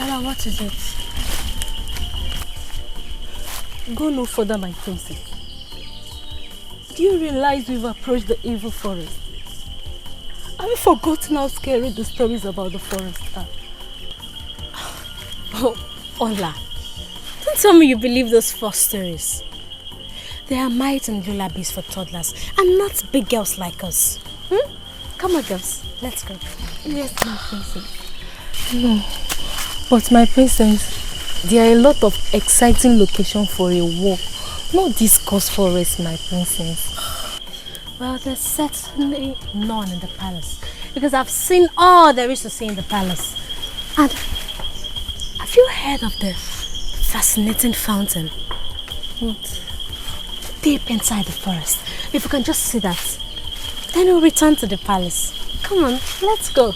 Ala, what is it? Go no further, my princess. Do you realize we've approached the evil forest? Have you forgotten how scary the stories about the forest are? Oh, Ola, don't tell me you believe those false stories. They are might and lullabies for toddlers and not big girls like us. Come on, girls, let's go. Yes, my princess. No, but my princess, there are a lot of exciting locations for a walk. Not this coast forest, my princess. Well, there's certainly none in the palace because I've seen all there is to see in the palace. And have you heard of the fascinating fountain? What? Deep inside the forest. If we can just see that, then we'll return to the palace. Come on, let's go.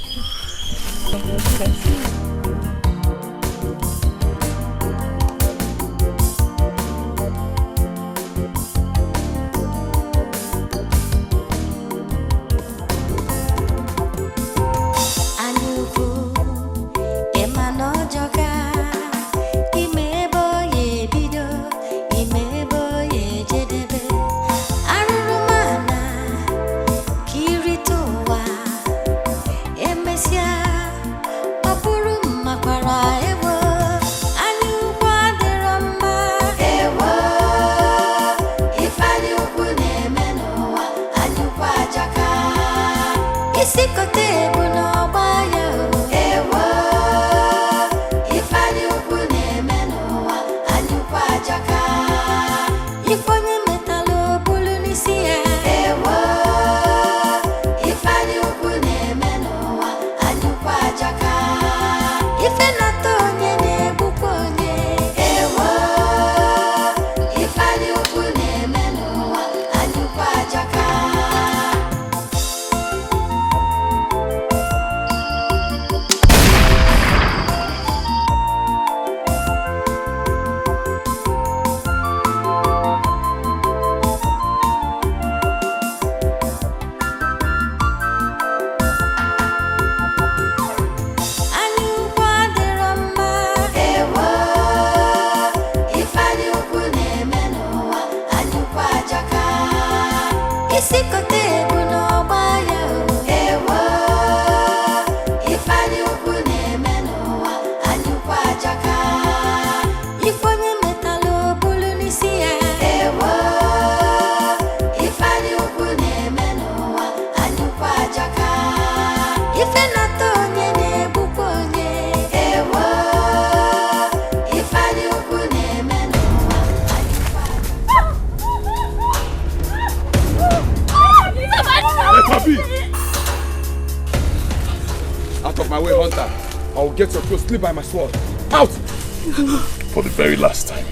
Get your clothes, sleep by my sword. Out! For the very last time,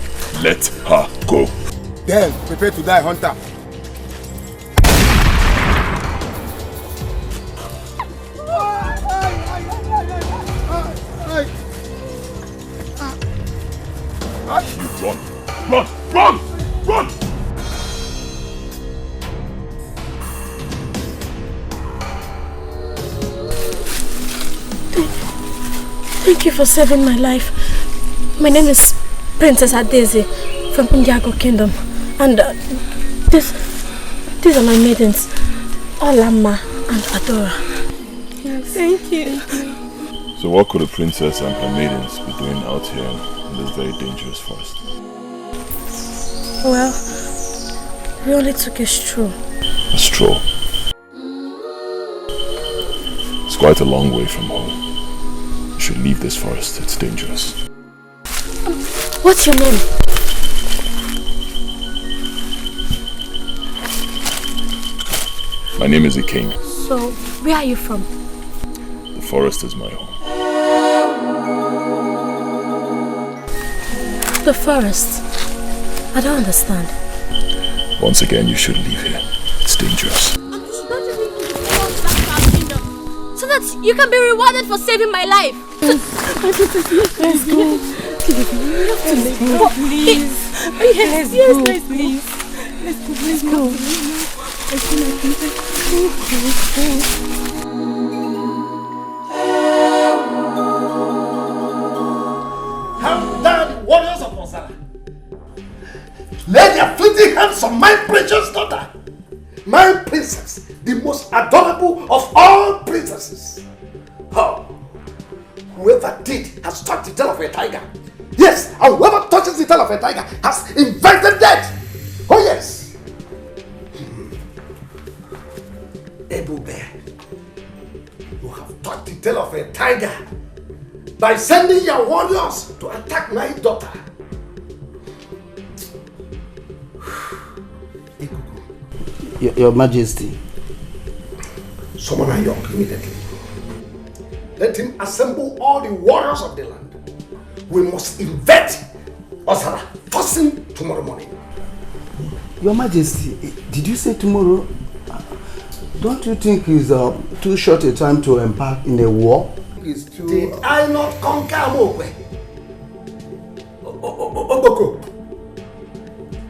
let her go. Then, prepare to die, Hunter. You run! Run! Run! Thank you for saving my life. My name is Princess Adeze from Indiago Kingdom. And these are my maidens, Olama and Adora. Yes. Thank you. So what could a princess and her maidens be doing out here in this very dangerous forest? Well, we only took a stroll. A stroll? It's quite a long way from home. You should leave this forest, it's dangerous. What's your name? My name is King. So, where are you from? The forest is my home. The forest? I don't understand. Once again, you should leave here. It's dangerous. So that you can be rewarded for saving my life. Let's go. Please. Yes, please. Let's go. for my precious daughter, my princess, the most adorable of all princesses. Oh, whoever did has touched the tail of a tiger. Yes, and whoever touches the tail of a tiger has invited death. Oh yes. Ebube, you have touched the tail of a tiger by sending your warriors to attack my daughter. Your Majesty. Summon Ayok immediately. Let him assemble all the warriors of the land. We must invade Osara first thing tomorrow morning. Your Majesty, did you say tomorrow? Don't you think it's too short a time to embark in a war? Did I not conquer Amokwe? Oboko,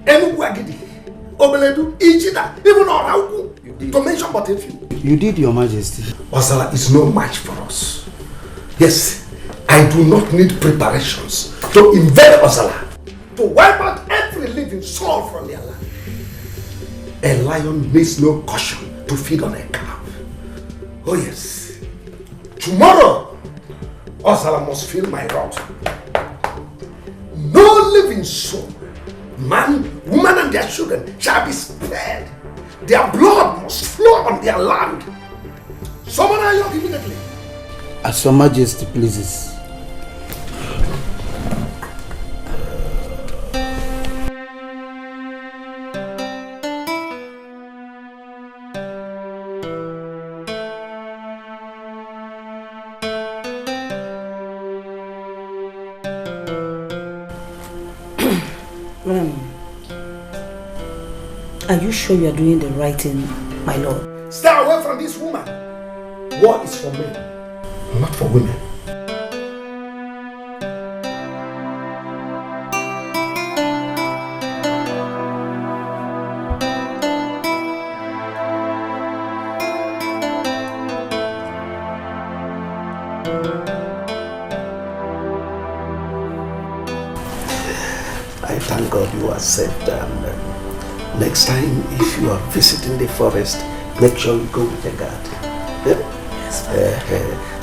Enuguagidi, Obeledu, Ijida, even Orauku, to mention but a few. You did, Your Majesty. Osala is no match for us. Yes, I do not need preparations to invade Osala, to wipe out every living soul from their land. A lion needs no caution to feed on a calf. Oh yes, tomorrow Osala must feel my wrath. No living soul, man, woman and their children shall be spared. Their blood must flow on their land. Summon Ayok immediately. As Your Majesty pleases. Are you sure you are doing the right thing, my lord? Stay away from this woman. War is for men, not for women. I thank God you are saved. And next time, if you are visiting the forest, make sure you go with a guard. Yeah? Yes,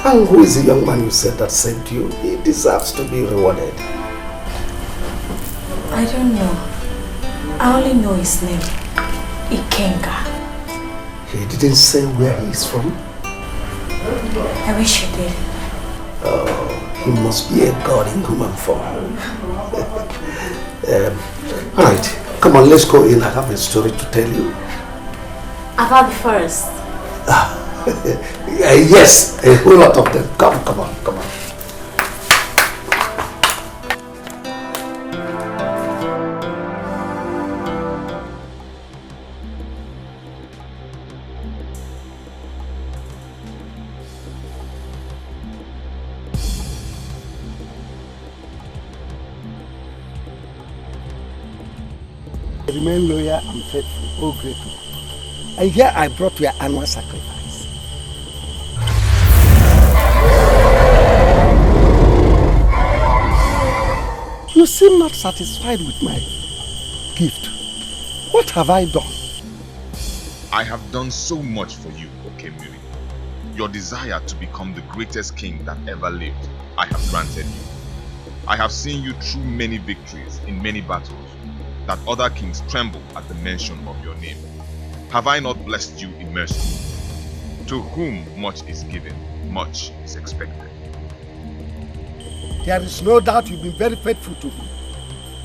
and who is the young man you said that saved you? He deserves to be rewarded. I don't know. I only know his name. Ikenga. He didn't say where he is from? I wish he did. Oh, he must be a god in human form. Alright, come on, let's go in. I have a story to tell you. About the forest. Yes, a whole lot of them. Come on. Remain loyal and faithful, oh great one. And here I brought your annual sacrifice. You seem not satisfied with my gift. What have I done? I have done so much for you, Okemiri. Your desire to become the greatest king that ever lived, I have granted you. I have seen you through many victories in many battles, that other kings tremble at the mention of your name. Have I not blessed you immensely? To whom much is given, much is expected. There is no doubt you've been very faithful to me,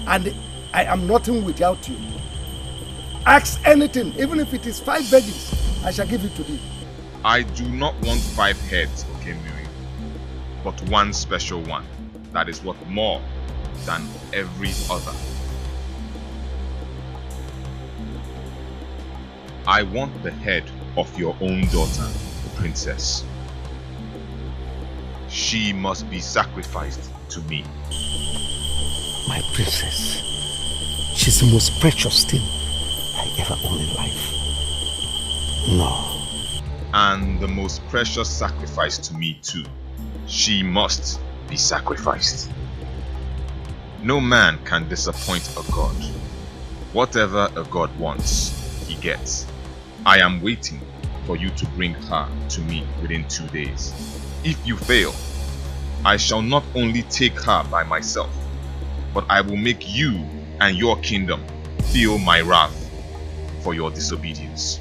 and I am nothing without you. Ask anything, even if it is 5 virgins, I shall give it to thee. I do not want 5 heads, Okemiri, but one special one that is worth more than every other. I want the head of your own daughter, the princess. She must be sacrificed to me. My princess, she's the most precious thing I ever owned in life. No. And the most precious sacrifice to me too. She must be sacrificed. No man can disappoint a god. Whatever a god wants, he gets. I am waiting for you to bring her to me within 2 days. If you fail, I shall not only take her by myself, but I will make you and your kingdom feel my wrath for your disobedience.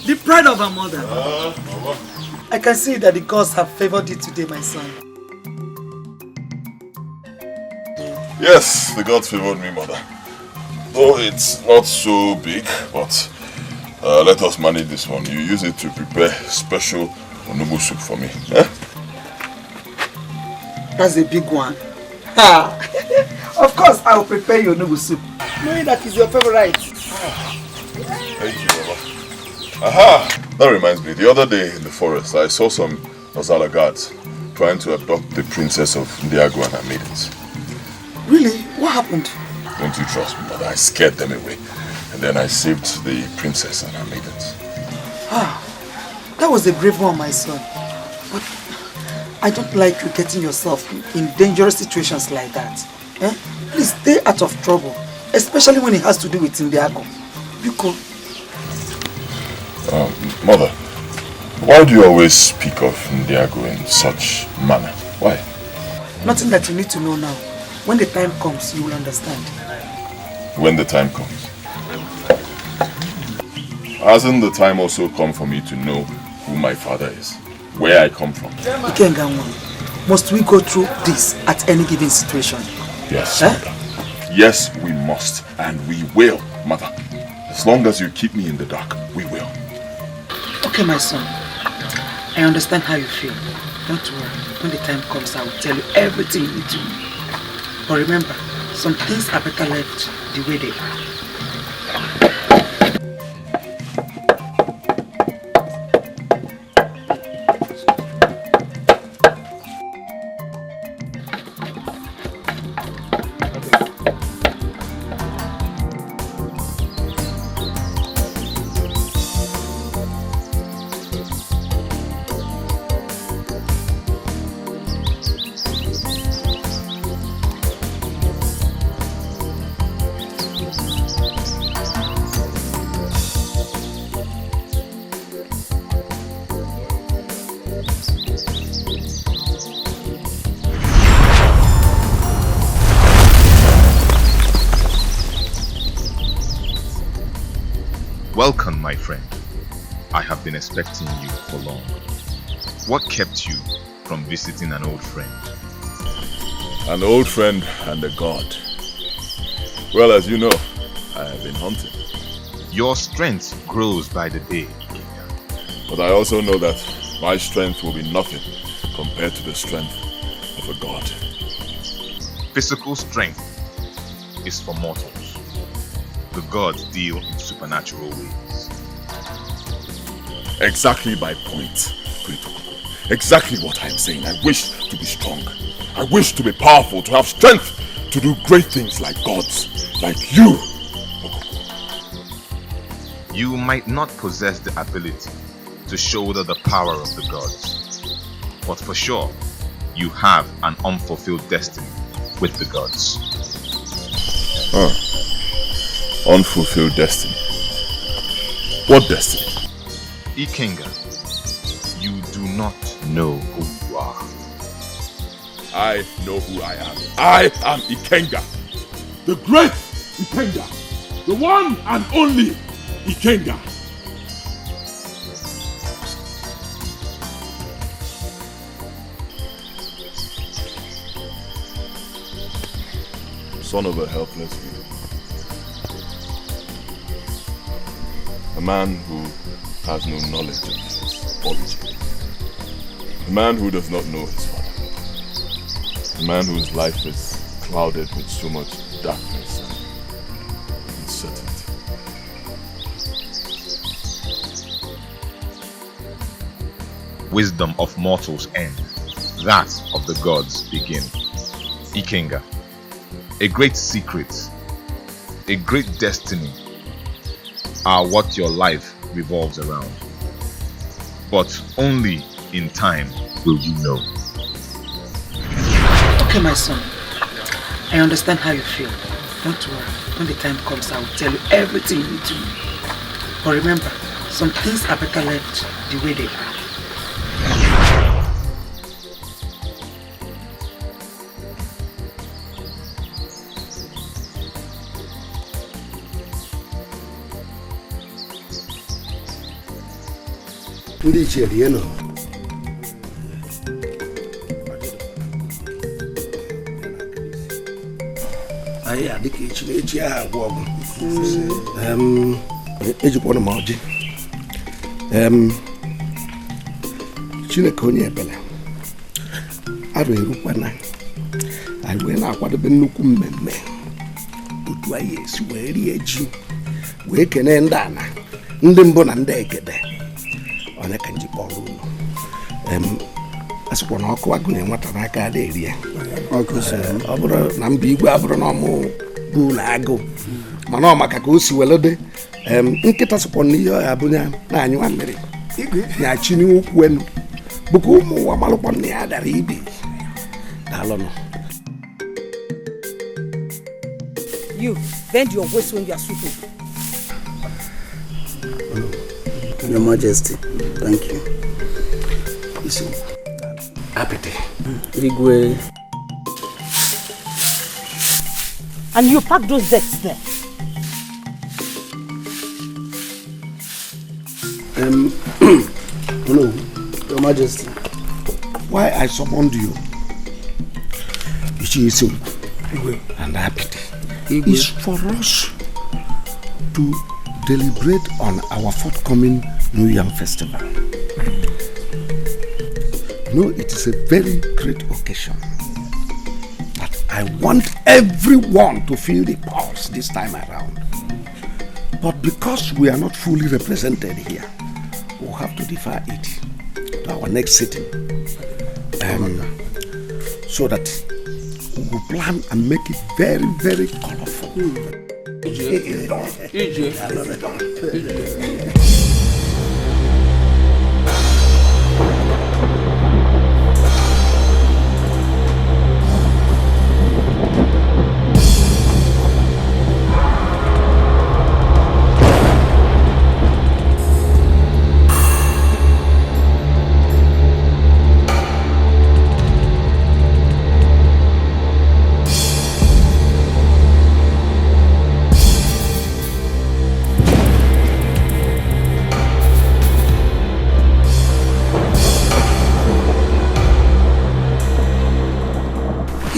The pride of our mother. I can see that the gods have favored you today, my son. Yes, the gods favored me, mother. Though it's not so big, but let us manage this one. You use it to prepare special onubu soup for me. Eh? That's a big one. Of course, I will prepare your onubu soup, knowing that is your favorite. Thank you, Baba. Aha! That reminds me, the other day in the forest, I saw some Ozala guards trying to abduct the princess of Ndiago and her maidens. Really? What happened? Don't you trust me, mother? I scared them away. And then I saved the princess and her maidens. That was a brave one, my son. But I don't like you getting yourself in dangerous situations like that. Eh? Please stay out of trouble, especially when it has to do with Ndiago. Because Mother, why do you always speak of Ndiago in such manner? Why? Nothing that you need to know now. When the time comes, you will understand. When the time comes. Hasn't the time also come for me to know who my father is? Where I come from? Ikenganwa, must we go through this at any given situation? Yes, Mother. Yes, we must. And we will, Mother. As long as you keep me in the dark, we will. Okay, my son. I understand how you feel. Don't worry. When the time comes, I will tell you everything you need to know. But remember, some things are better left the way they are. Welcome, my friend. I have been expecting you for long. What kept you from visiting an old friend? An old friend and a god. Well, as you know, I have been hunting. Your strength grows by the day, but I also know that my strength will be nothing compared to the strength of a god. Physical strength is for mortals. The gods deal in supernatural ways. Exactly my point, Prito. Exactly what I am saying. I wish to be strong. I wish to be powerful, to have strength to do great things like gods, like you. You might not possess the ability to shoulder the power of the gods, but for sure, you have an unfulfilled destiny with the gods. Unfulfilled destiny. What destiny? Ikenga, you do not know who you are. I know who I am. I am Ikenga. The great Ikenga. The one and only Ikenga. Son of a helpless widow. A man who has no knowledge of his origin. A man who does not know his father. A man whose life is clouded with so much darkness and uncertainty. Wisdom of mortals end, that of the gods begin. Ikenga, a great secret, a great destiny are what your life revolves around. But only in time will you know. Okay, my son. I understand how you feel. Don't worry. When the time comes, I will tell you everything you need to know. But remember, some things are better left the way they are. Ndị ichie rie nọ. Anyị adịka echi ahụ agwụ ọgwụ. Ejikwana m ọjị. Chineke onye ebele. Arụ erukwana. Anyị wee na-akwadobe nnukwu mmemme. Otu anyị esi wee rie ji. Wee kene ndị ana. Ndị mbụ na ndị egede. Onye ka nji kpọrọ ụlọ asịkwa na ọkụ agụnye nwata n'aka ada eri ya ọ bụrụ na mba igwe abụrụ na ọmụ bụ na agụ mana ọ maka ka o si welede nkịta sịkwa na ihe ọya abụnya na-anyụwa mmiri na-achị n'ukwu enu bụ ka ụmụ ụwa malụkwa na ya dara ibi daalụnụ. You bend your waist when you are sweeping. Your Majesty, thank you. Listen, Apete. Igwe. And you pack those decks there. Hello, Your Majesty. Why I summoned you? Ichiisu and Apete is for us to deliberate on our forthcoming New Yam Festival. No, it is a very great occasion. But I want everyone to feel the pulse this time around. But because we are not fully represented here, we'll have to defer it to our next sitting. So that we will plan and make it very, very colorful.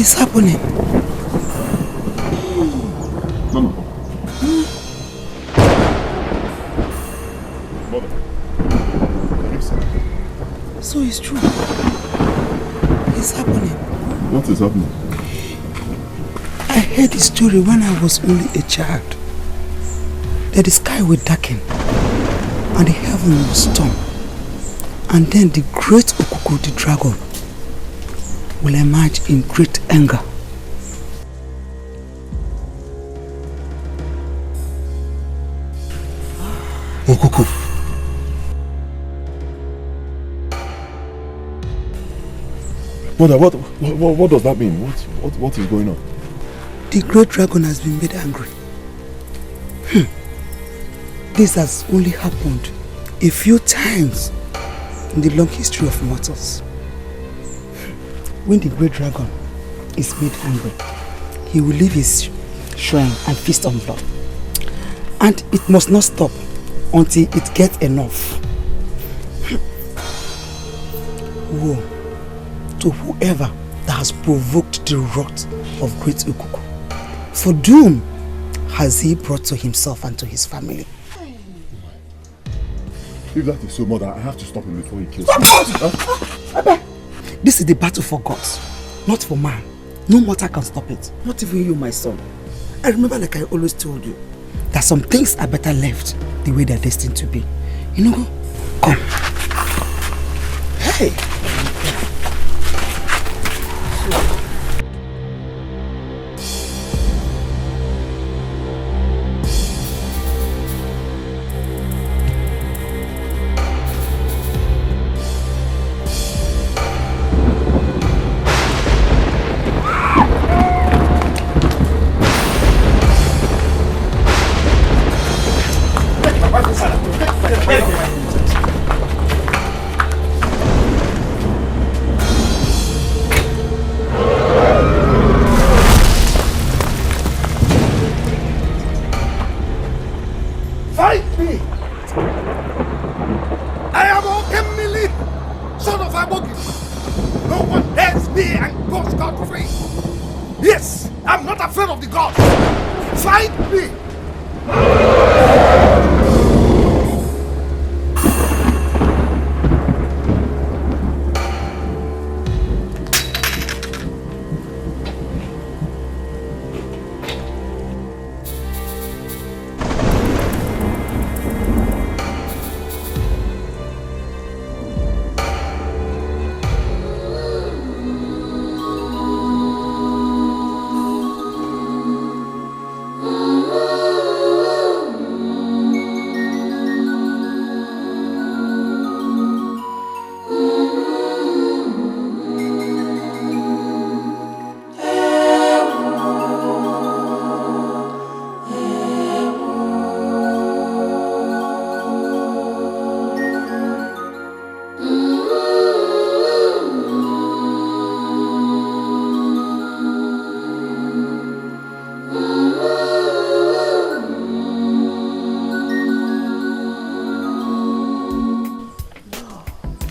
It's happening. Mama. Mother. So it's true. It's happening. What is happening? I heard the story when I was only a child. That the sky will darken and the heaven will storm. And then the great Okuku, the dragon, will emerge in great anger. Okuku. Mother, what does that mean? What is going on? The great dragon has been made angry. This has only happened a few times in the long history of mortals. When the great dragon is made angry, he will leave his shrine and feast on blood. And it must not stop until it gets enough. Woe to whoever that has provoked the wrath of great Okuku. For doom has he brought to himself and to his family. If that is so, Mother, I have to stop him before he kills me. This is the battle for gods, not for man. No mortal can stop it. Not even you, my son. I remember, like I always told you, that some things are better left the way they're destined to be. You know, come. Hey!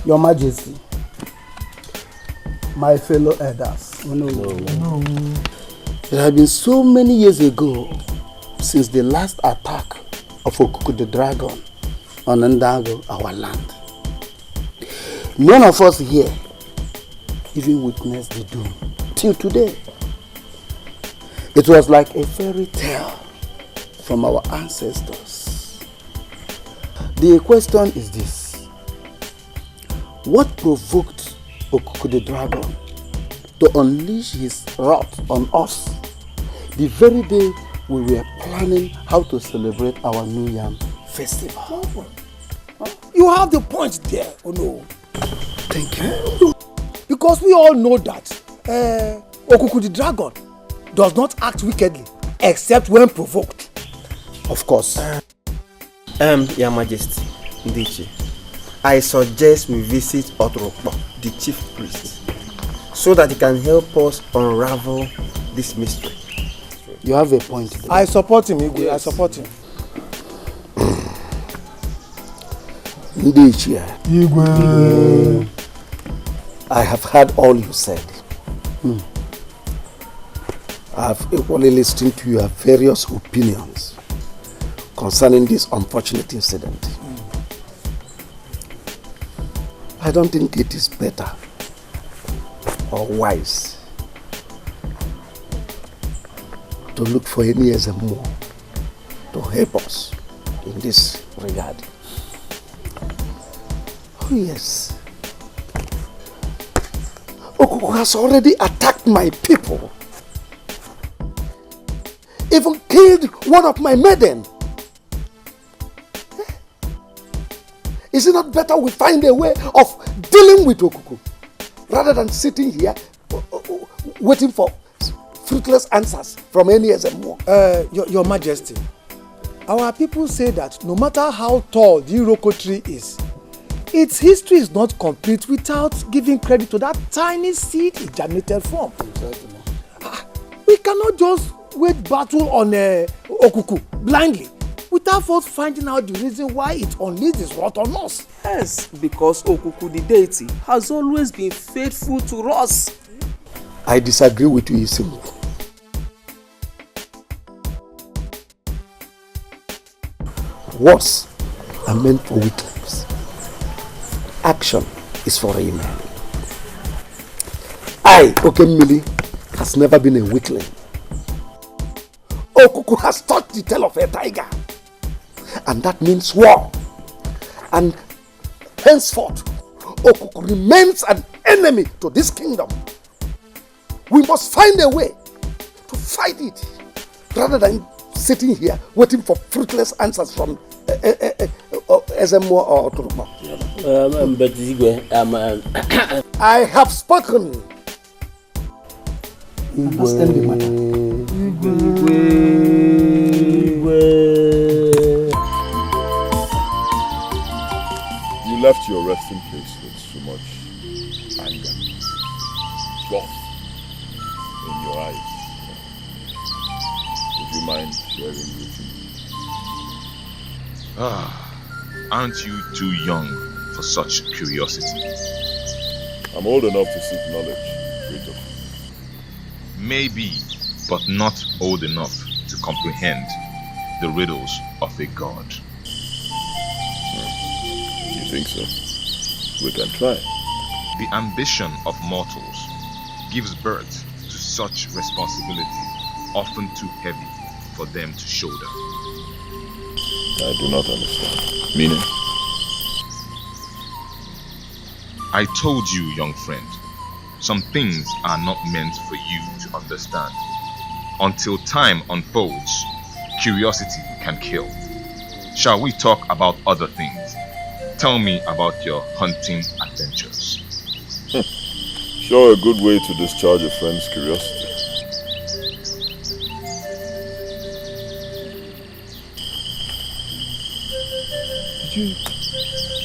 Your Majesty, my fellow elders, there have been so many years ago since the last attack of Okuku the dragon on Ndago, our land. None of us here even witnessed the doom till today. It was like a fairy tale from our ancestors. The question is this. What provoked Okuku the dragon to unleash his wrath on us the very day we were planning how to celebrate our New Yam festival? You have the point there, Ono. Thank you. Because we all know that Okuku the dragon does not act wickedly except when provoked. Of course. Your Majesty, Ndichi, I suggest we visit Otrokpo, the chief priest, so that he can help us unravel this mystery. You have a point there. I support him, Igwe. Yes. I support him. Ndichi, Igwe. I have heard all you said. I've equally listened to your various opinions concerning this unfortunate incident. I don't think it is better or wise to look for any more to help us in this regard. Oh yes. Okuku has already attacked my people. Even killed one of my maiden. Is it not better we find a way of dealing with Okuku rather than sitting here waiting for fruitless answers from any more? Your Majesty, our people say that no matter how tall the Iroko tree is, its history is not complete without giving credit to that tiny seed it germinated from. We cannot just wage battle on Okuku blindly without first finding out the reason why it unleashed its wrath on us. Yes, because Okuku the deity has always been faithful to us. I disagree with you, Isimu. Words are meant for weaklings. Action is for a man. I, Okemmili, has never been a weakling. Okuku has touched the tail of a tiger. And that means war. And henceforth, Okuku remains an enemy to this kingdom. We must find a way to fight it rather than sitting here waiting for fruitless answers from Ezemo or Turuma. I have spoken. We must end the matter. You left your resting place with so much anger, wrath in your eyes. Would you mind sharing with me? Aren't you too young for such curiosity? I'm old enough to seek knowledge, Rito. Maybe, but not old enough to comprehend the riddles of a god. You think so? We can try. The ambition of mortals gives birth to such responsibilities, often too heavy for them to shoulder. I do not understand. Meaning? I told you, young friend, some things are not meant for you to understand. Until time unfolds, curiosity can kill. Shall we talk about other things? Tell me about your hunting adventures. Sure, a good way to discharge a friend's curiosity.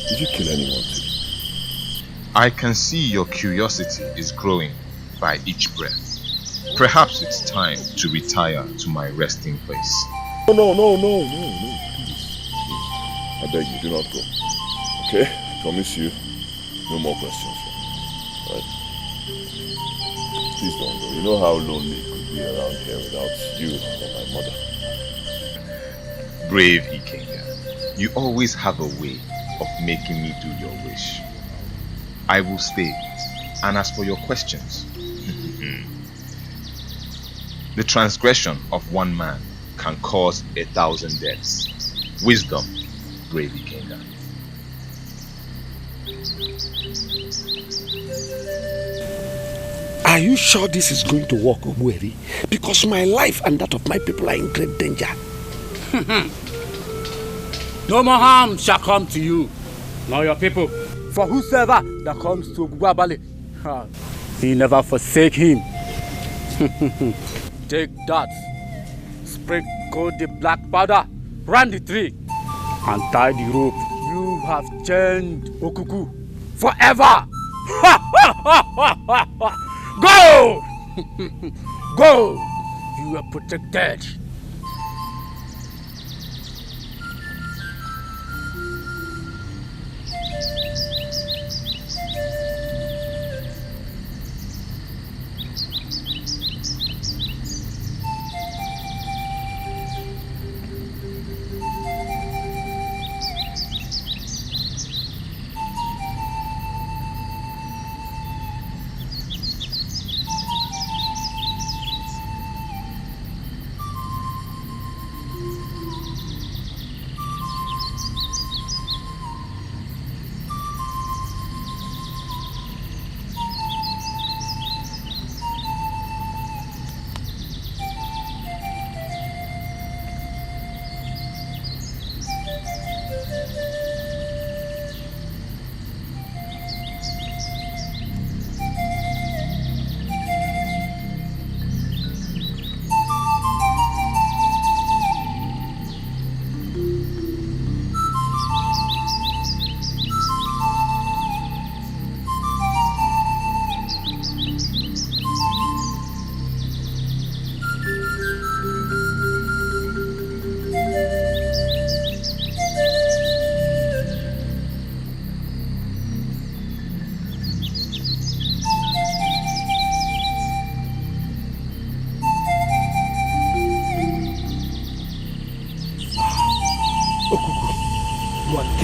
Did you kill anyone today? I can see your curiosity is growing by each breath. Perhaps it's time to retire to my resting place. No, please. I beg you, do not go. Okay? I promise you, no more questions from me. Right? Please don't go. You know how lonely it could be around here without you or my mother. Brave Ikenga, you always have a way of making me do your wish. I will stay. And as for your questions, the transgression of one man can cause 1,000 deaths. Wisdom, brave Ikenga. Are you sure this is going to work, Obueri? Because my life and that of my people are in great danger. No more harm shall come to you, nor your people. For whosoever that comes to Ogwabali, he never forsake him. Take that, sprinkle the black powder round the tree, and tie the rope. You have chained Okuku forever. Go! Go! You are protected.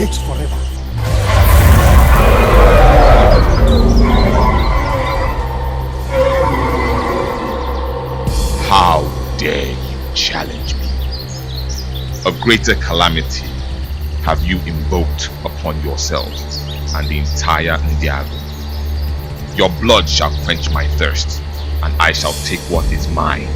gates forever. How dare you challenge me? A greater calamity have you invoked upon yourselves and the entire Ndiago. Your blood shall quench my thirst, and I shall take what is mine.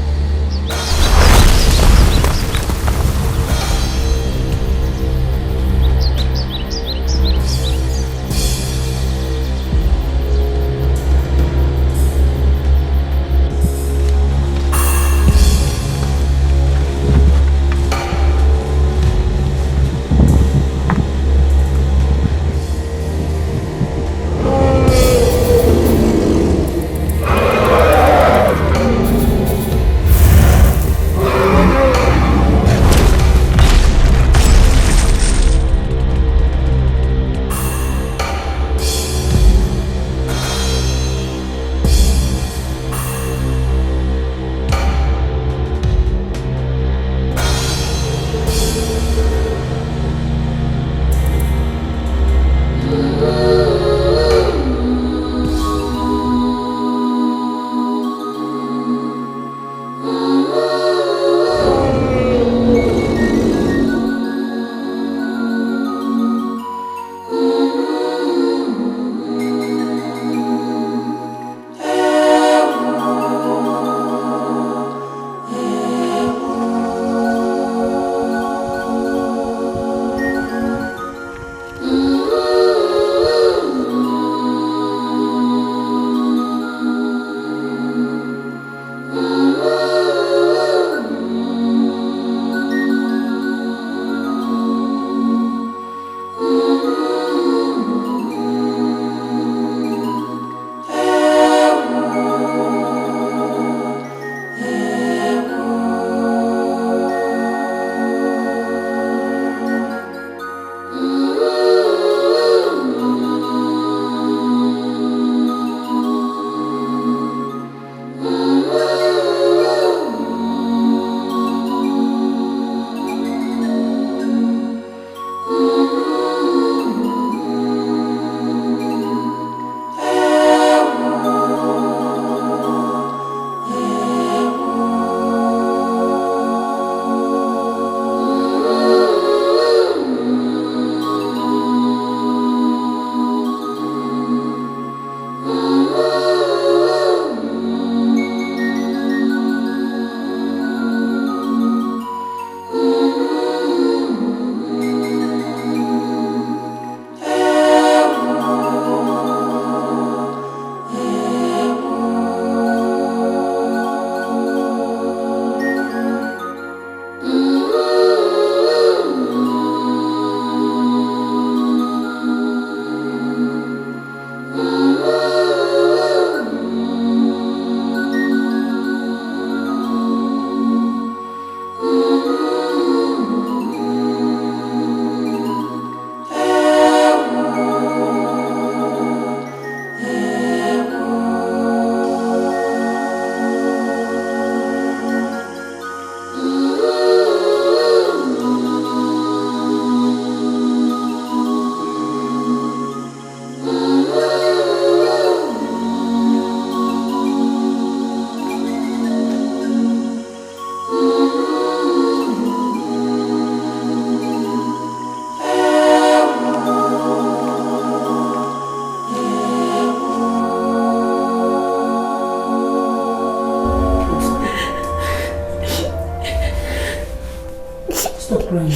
crying.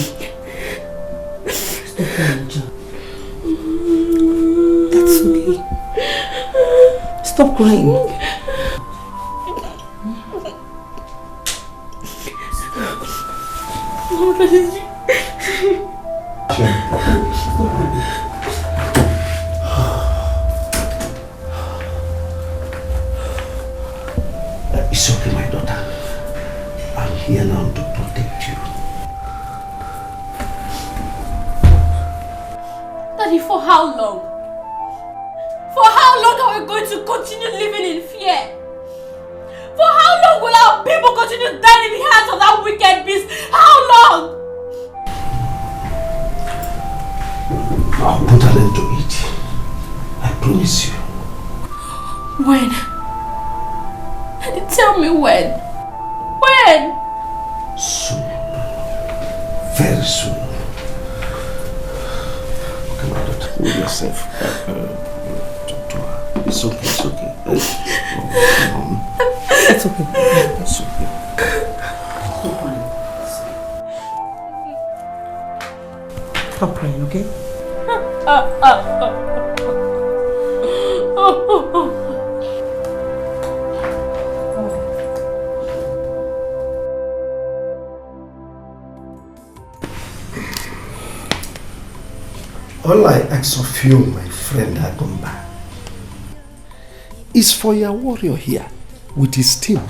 Stop crying, John. That's okay. Stop crying. It's okay, my daughter. I'm here now to protect you. Daddy, for how long? For how long are we going to continue living in fear? For how long will our people continue dying in the hands of that wicked beast? How long? When? Tell me when. When? Soon. Very soon. Come on, daughter. Hold yourself. Talk to her. It's okay, it's okay. It's okay. It's okay. Stop crying, okay? All I ask of you, my friend Agumba, is for your warrior here with his team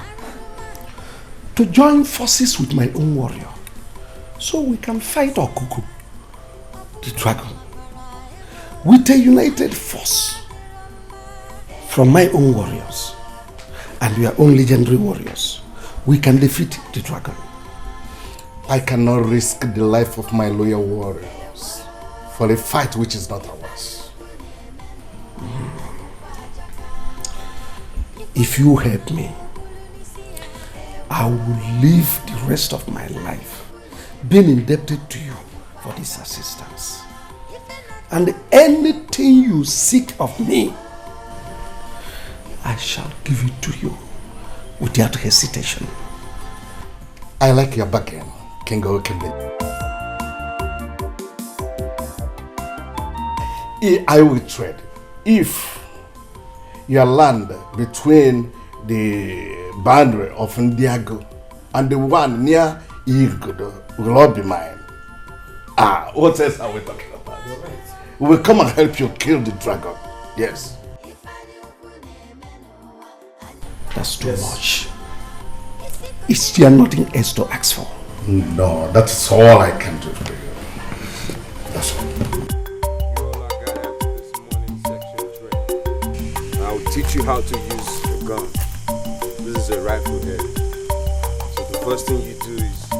to join forces with my own warrior so we can fight Okuku, the dragon, with a united force from my own warriors and your own legendary warriors. We can defeat the dragon. I cannot risk the life of my loyal warriors for a fight which is not ours. If you help me, I will live the rest of my life being indebted to you for this assistance. And anything you seek of me, I shall give it to you without hesitation. I like your bargain, King Okembe. I will trade if your land between the boundary of Ndiago and the one near Irgodo will all be mine. What else are we talking about? You're right. We will come and help you kill the dragon. Yes. That's too much. Is there nothing else to ask for? No, that's all I can do for you. That's all. I'll teach you how to use a gun. This is a rifle head. So the first thing you do is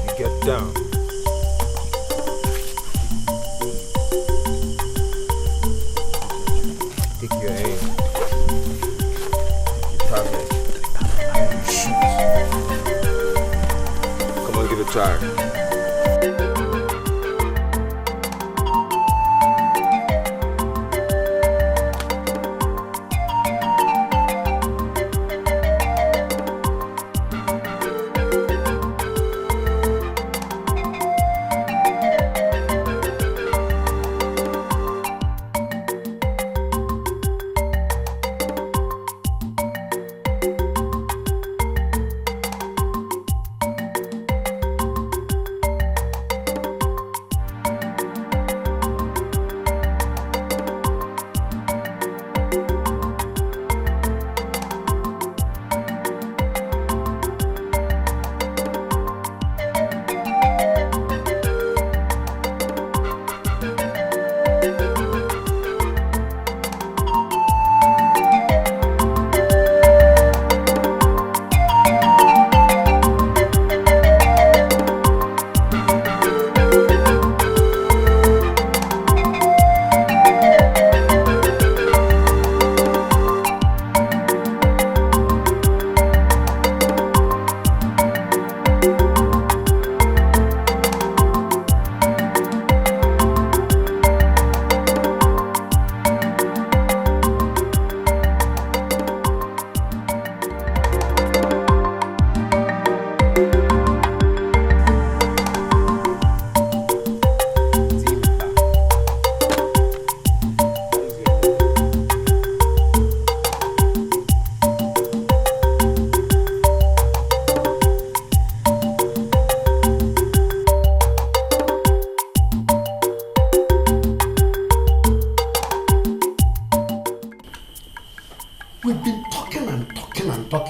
you get down. Take your aim. You target. You shoot. Come on, give it a try.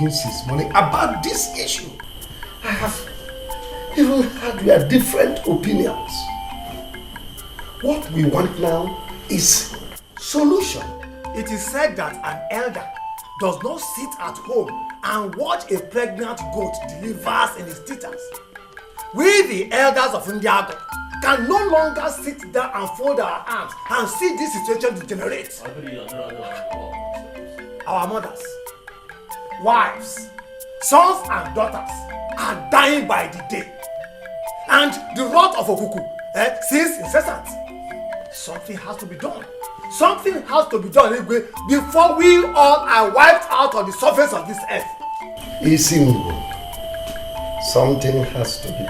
Since morning about this issue. I have even had your different opinions. What we want now is solution. It is said that an elder does not sit at home and watch a pregnant goat delivers in his teethers. We, the elders of Ndiago, can no longer sit down and fold our arms and see this situation degenerate. our mothers, wives, sons and daughters are dying by the day. And the wrath of Okuku seems incessant. Something has to be done. Something has to be done before we all are wiped out of the surface of this earth. Isingo, something has to be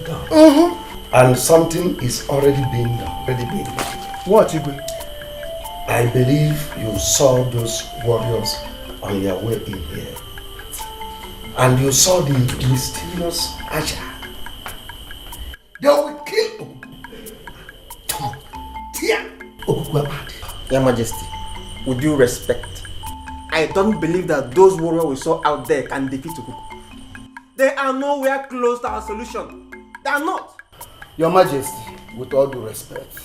done. And something is already being done. What, Igwe? I believe you saw those warriors on their way in here. And you saw the mysterious Asha. They will kill Your Majesty, with due respect, I don't believe that those warriors we saw out there can defeat Okuku. They are nowhere close to our solution. They are not. Your Majesty, with all due respect,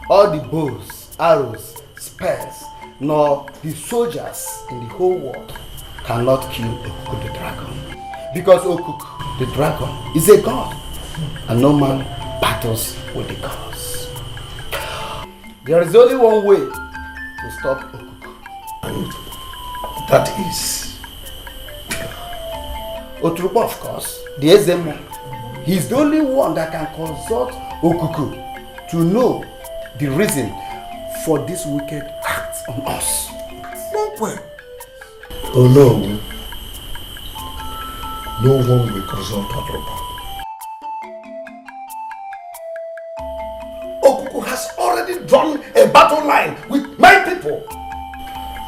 all the bows, arrows, spears, nor the soldiers in the whole world cannot kill Okuku the dragon. Because Okuku the dragon is a god, and no man battles with the gods. There is only one way to stop Okuku, and that is Oturukpa, of course, the Ezemo. He's the only one that can consult Okuku to know the reason for this wicked act on us. Oh no. No one will consult Oturukpa. Okuku has already drawn a battle line with my people.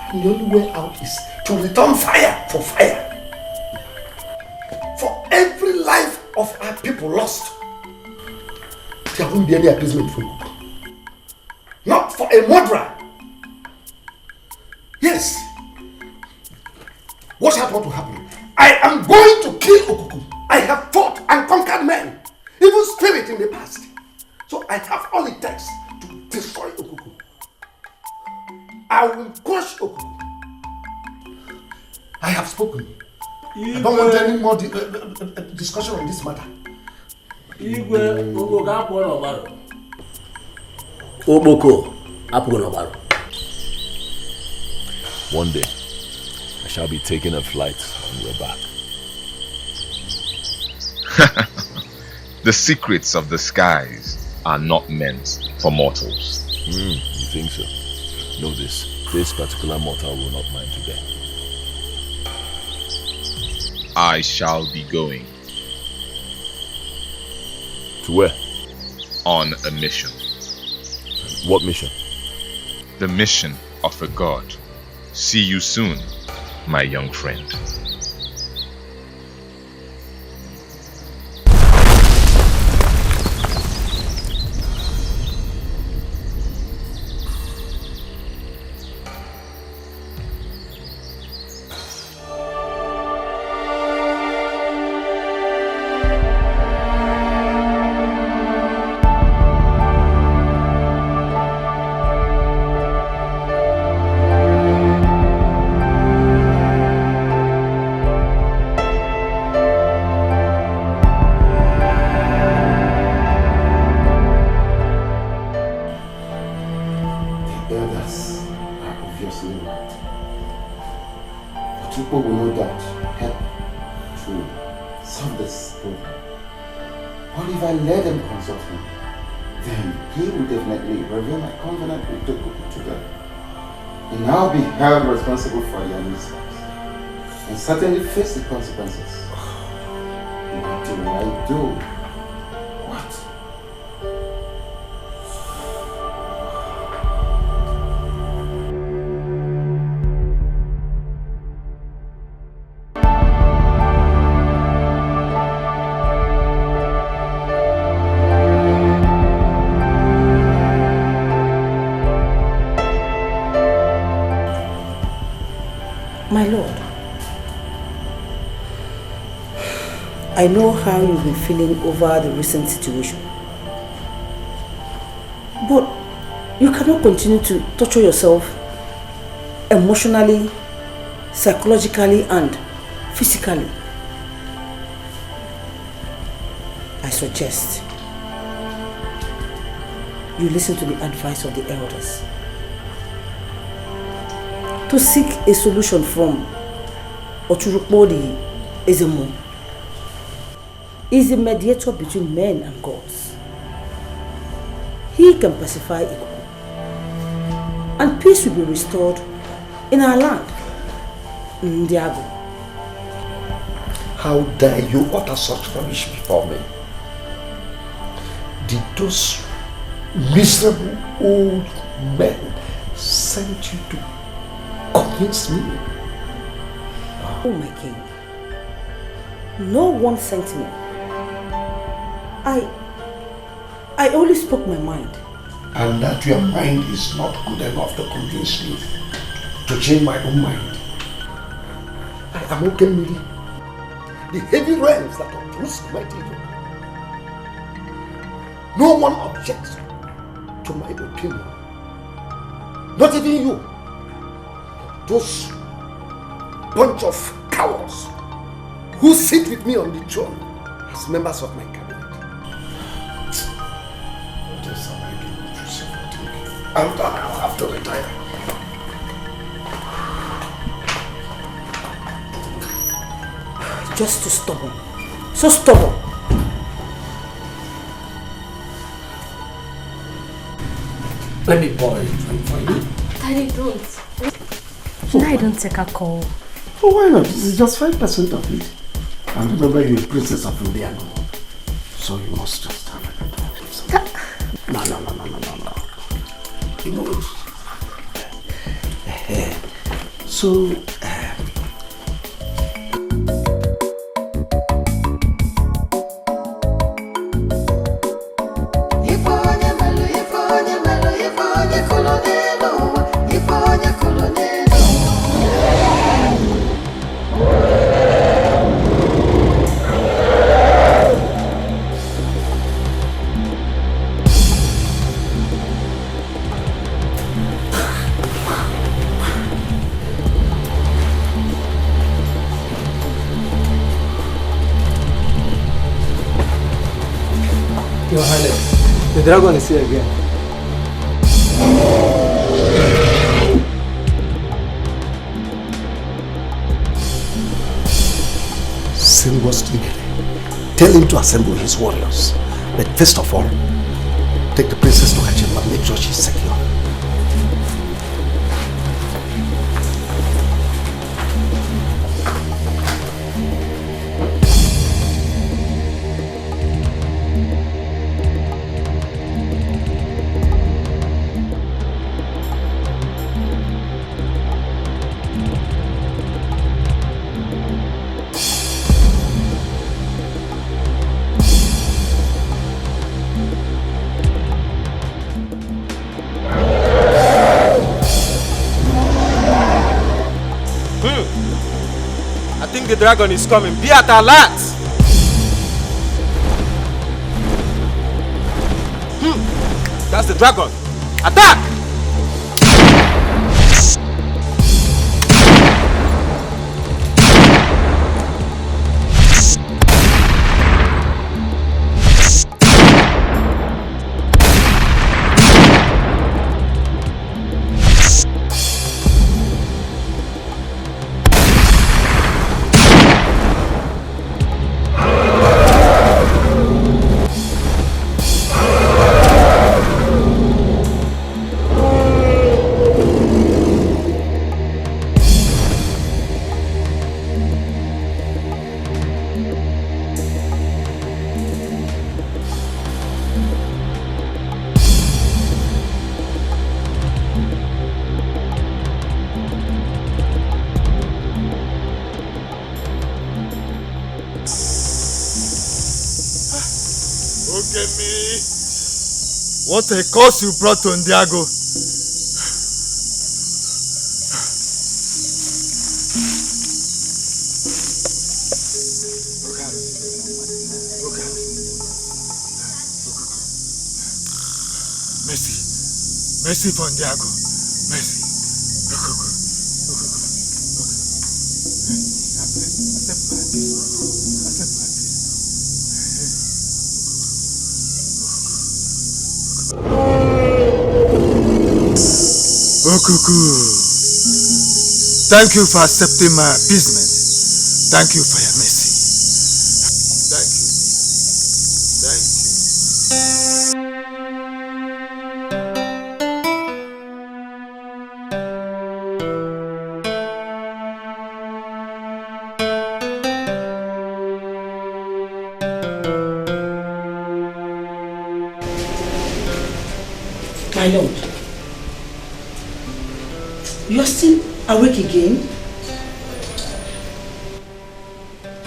And the only way out is to return fire for fire. For every life of our people lost, there won't be any appeasement for Okuku. Not for a murderer. Yes. Watch out what will happen. I am going to kill Okuku. I have fought and conquered men, even spirit in the past. So I have all it takes to destroy Okuku. I will crush Okuku. I have spoken. I don't want any more discussion on this matter. One day, I shall be taking a flight on your back. The secrets of the skies are not meant for mortals. You think so? Know this. This particular mortal will not mind today. I shall be going. To where? On a mission. What mission? The mission of a god. See you soon, my young friend. held responsible for your mistakes and certainly face the consequences. What do I do? What? My lord, I know how you've been feeling over the recent situation. But you cannot continue to torture yourself emotionally, psychologically, and physically. I suggest you listen to the advice of the elders. to seek a solution from Oturukpodi Ezemo. Is a mediator between men and gods. He can pacify Ikuku, and peace will be restored in our land, Ndiago. How dare you utter such rubbish before me? Did those miserable old men send you to convince me? Oh my king, no one sent me. I only spoke my mind. And that your mind is not good enough to convince me to change my own mind. I am Okemiri. The heavy rains that uproots mighty evil. No one objects to my opinion. Not even you. Those bunch of cowards who sit with me on the throne as members of my cabinet. What else am I doing with yourself? I'll have to retire. Just too stubborn. So stubborn. Let me pour a drink for you. Daddy, don't. I don't take a call. Oh, why not? This is just 5% of it. And remember, you're a princess of Indiana. So you must just have it. No. You know. So, Your Highness, the dragon is here again. Send us to tell him to assemble his warriors. But first of all, take the princess to her chamber and make sure she's secure. I think the dragon is coming. Be at alert! That's the dragon. Attack! What a curse you brought to Ndiago. Mercy for Ndiago. Mercy. Okuku. Thank you for accepting my appeasement. Thank you for your mercy. Thank you. Thank My lord, you are still awake again?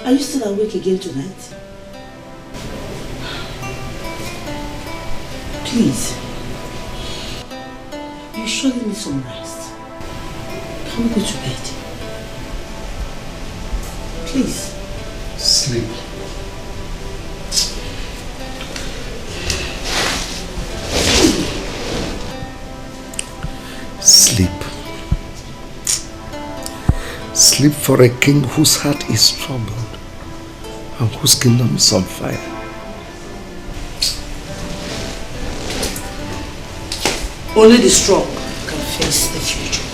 Are you still awake again tonight? Please, you surely need some rest. Can we go to bed? Please. Sleep. Sleep. Sleep for a king whose heart is troubled and whose kingdom is on fire. Only the strong can face the future.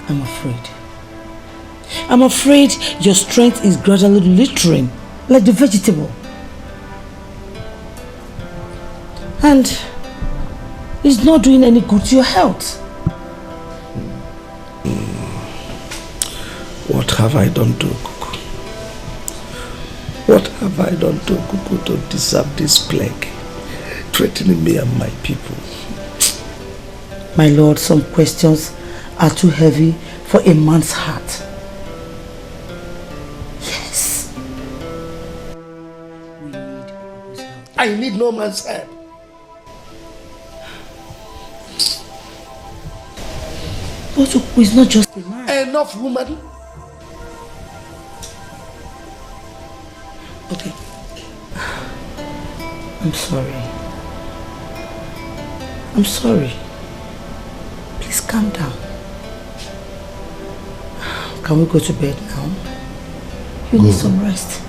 I'm afraid. I'm afraid your strength is gradually littering like the vegetable. And it's not doing any good to your health. What have I done to Okuku? What have I done to Okuku to deserve this plague, threatening me and my people? My lord, some questions are too heavy for a man's heart. Yes. I need no man's help. But Okuku is not just a man. Enough, woman. Okay. I'm sorry. I'm sorry. Please calm down. Can we go to bed now? You need some rest.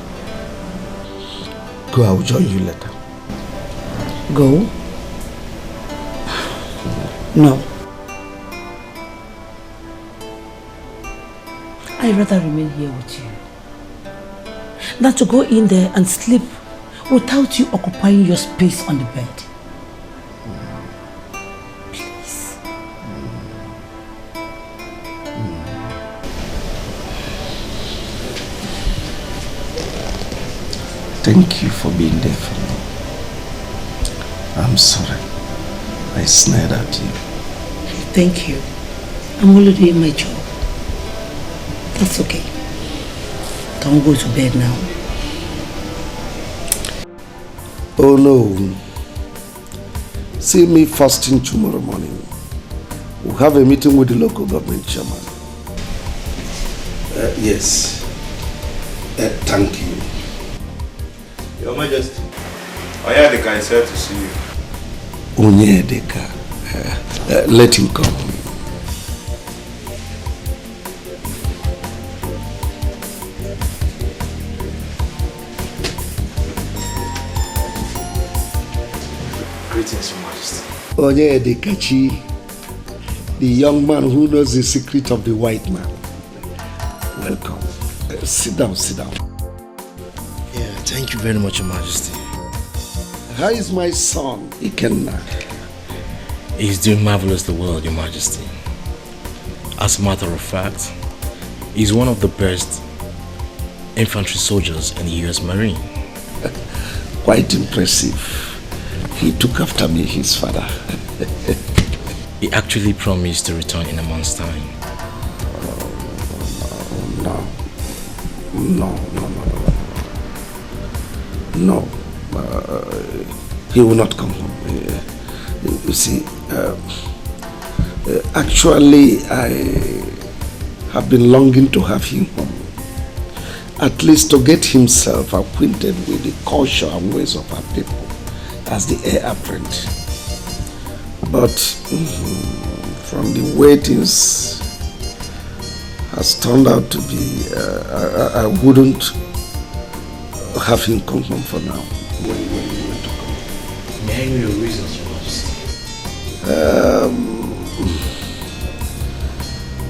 Go, I will join you later. Go? No. I'd rather remain here with you than to go in there and sleep without you occupying your space on the bed. Please. Thank you for being there for me. I'm sorry I snared at you. Thank you. I'm only doing my job. That's okay. Can we go to bed now? Oh no. See me first thing tomorrow morning. We'll have a meeting with the local government chairman. Yes. Thank you. Your Majesty, Onyedika is here to see you. Onyedika. Let him come. Greetings, Your Majesty. Onyedikachi, the young man who knows the secret of the white man. Welcome. Sit down, sit down. Yeah, thank you very much, Your Majesty. How is my son, Ikenna? He's doing marvelously well, Your Majesty. As a matter of fact, he's one of the best infantry soldiers in the US Marine. Quite impressive. He took after me, his father. He actually promised to return in a month's time. No. He will not come home. You see, actually, I have been longing to have him home. At least to get himself acquainted with the culture and ways of our people as the heir apparent. But from the way things has turned out to be, I wouldn't have him come home for now. When you want to come. May I know your reasons, Your Majesty?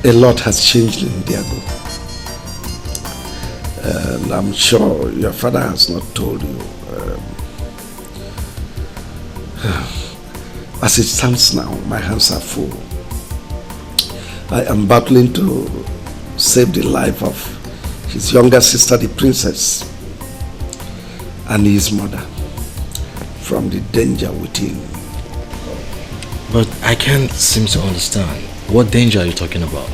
A lot has changed in Diago. And I'm sure your father has not told you. As it stands now, my hands are full. I am battling to save the life of his younger sister, the princess, and his mother from the danger within. But I can't seem to understand. What danger are you talking about?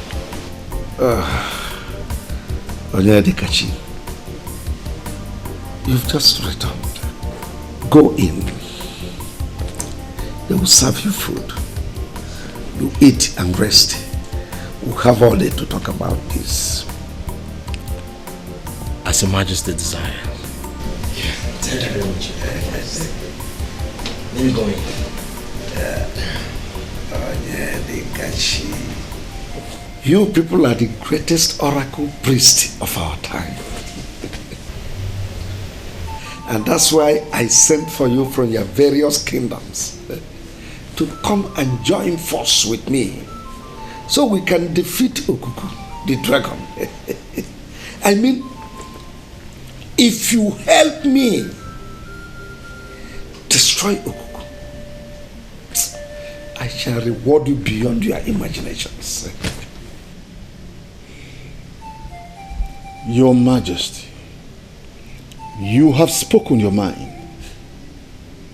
Onyedikachi, you've just returned. Go in. They will serve you food. You eat and rest. We'll have all day to talk about this. As Your Majesty desires. Thank you very much. Let me go in. Onyedikachi. You people are the greatest oracle priest of our time. And that's why I sent for you from your various kingdoms to come and join force with me so we can defeat Okuku, the dragon. I mean, if you help me destroy Okuku, I shall reward you beyond your imaginations. Your Majesty, you have spoken your mind.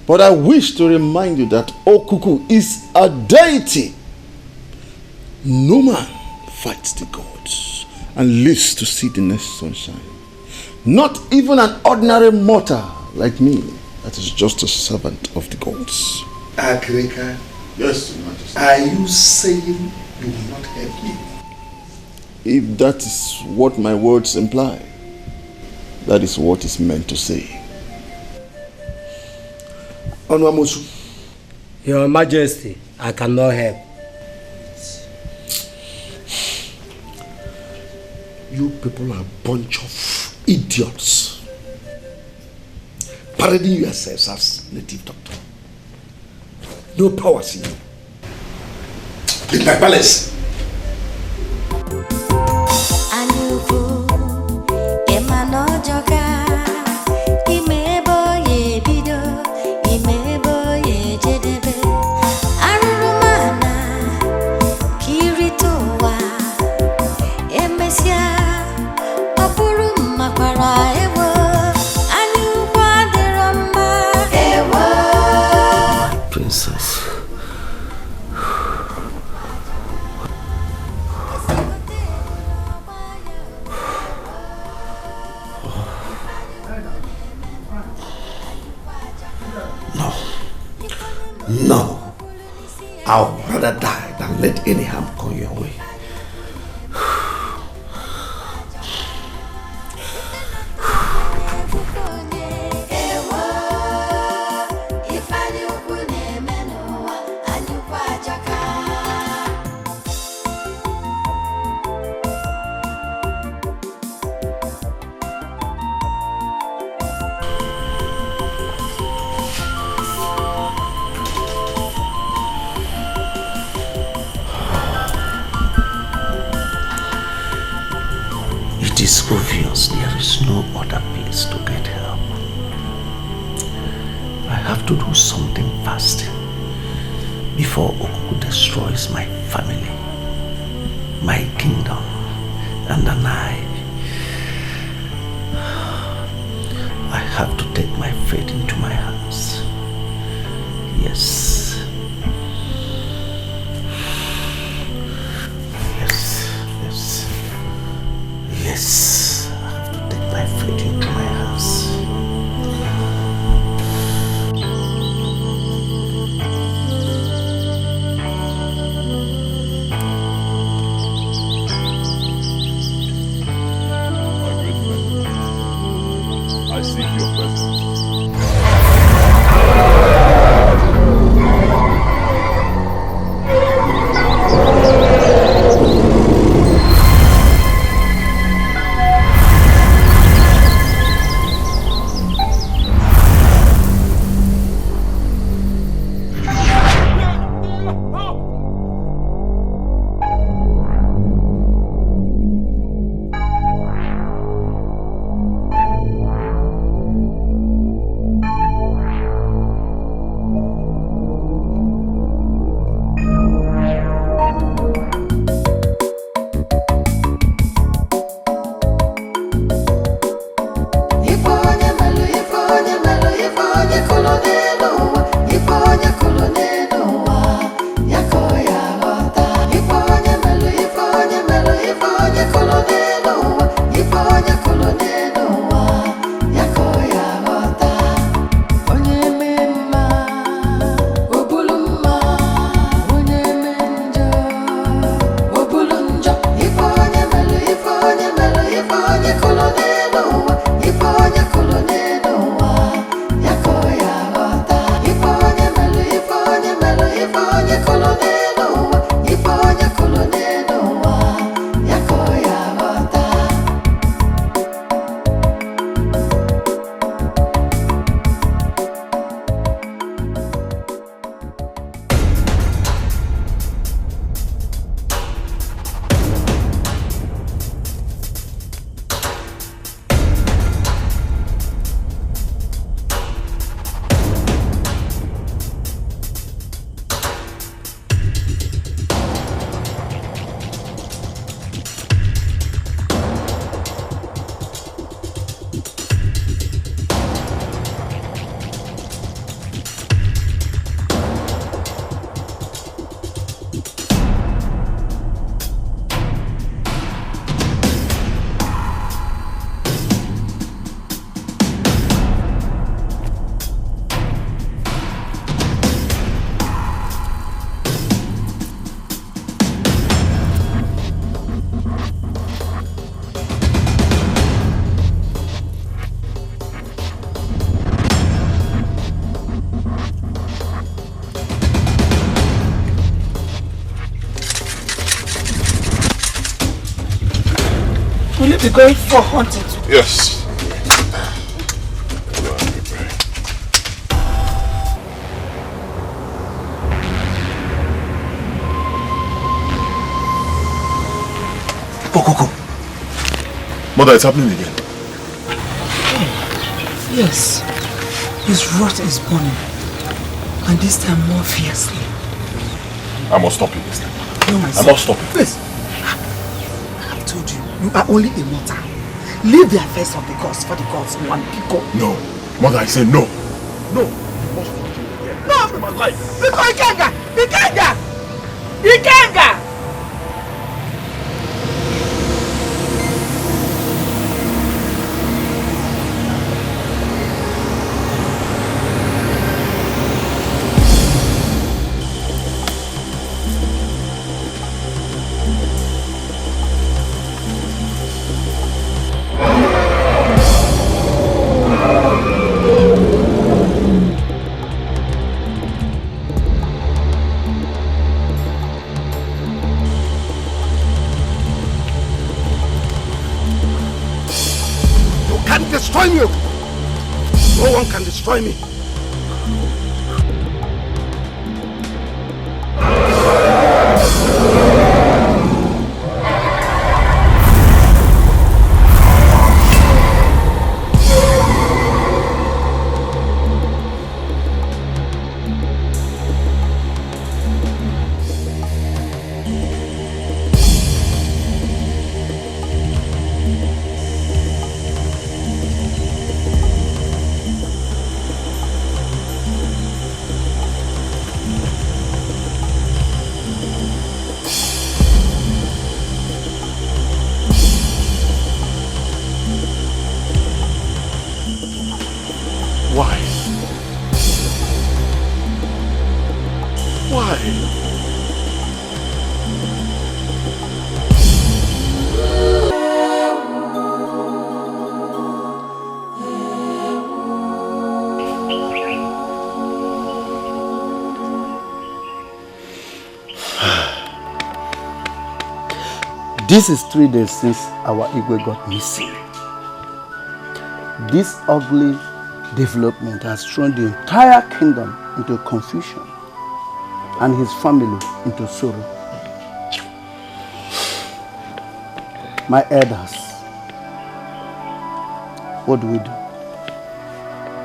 But I wish to remind you that Okuku is a deity. No man fights the gods and lives to see the next sunshine. Not even an ordinary mortal like me that is just a servant of the gods. Akrika, yes, Your Majesty. Are you saying you will not help me? If that is what my words imply, that is what is meant to say. Onwamosu. Your Majesty, I cannot help. You people are a bunch of idiots. Parading yourselves as native doctor. No powers in you. In my palace. Princess. No. I'll rather die than let any harm come your way. It is obvious there is no other place to get help. I have to do something fast before Okuku destroys my family, my kingdom, and then I have to take my fate into my hands. Yes. Yes, I have to take my fate into my hands. My good friend, I seek your presence. you be going for hunting today? Yes. Go and prepare. Okoko. Mother, it's happening again. Yes. His wrath is burning. And this time more fiercely. I must stop it this time. No, my I son. must stop it. Please. I have told you, you are only a mortal. Leave the affairs of the gods for the gods one people. No. Mother, I say no. No. No! My life. Because Ikenga! Ikenga! Ikenga! Destroy me! No one can destroy me. This is 3 days since our Igwe got missing. This ugly development has thrown the entire kingdom into confusion and his family into sorrow. My elders, what do we do?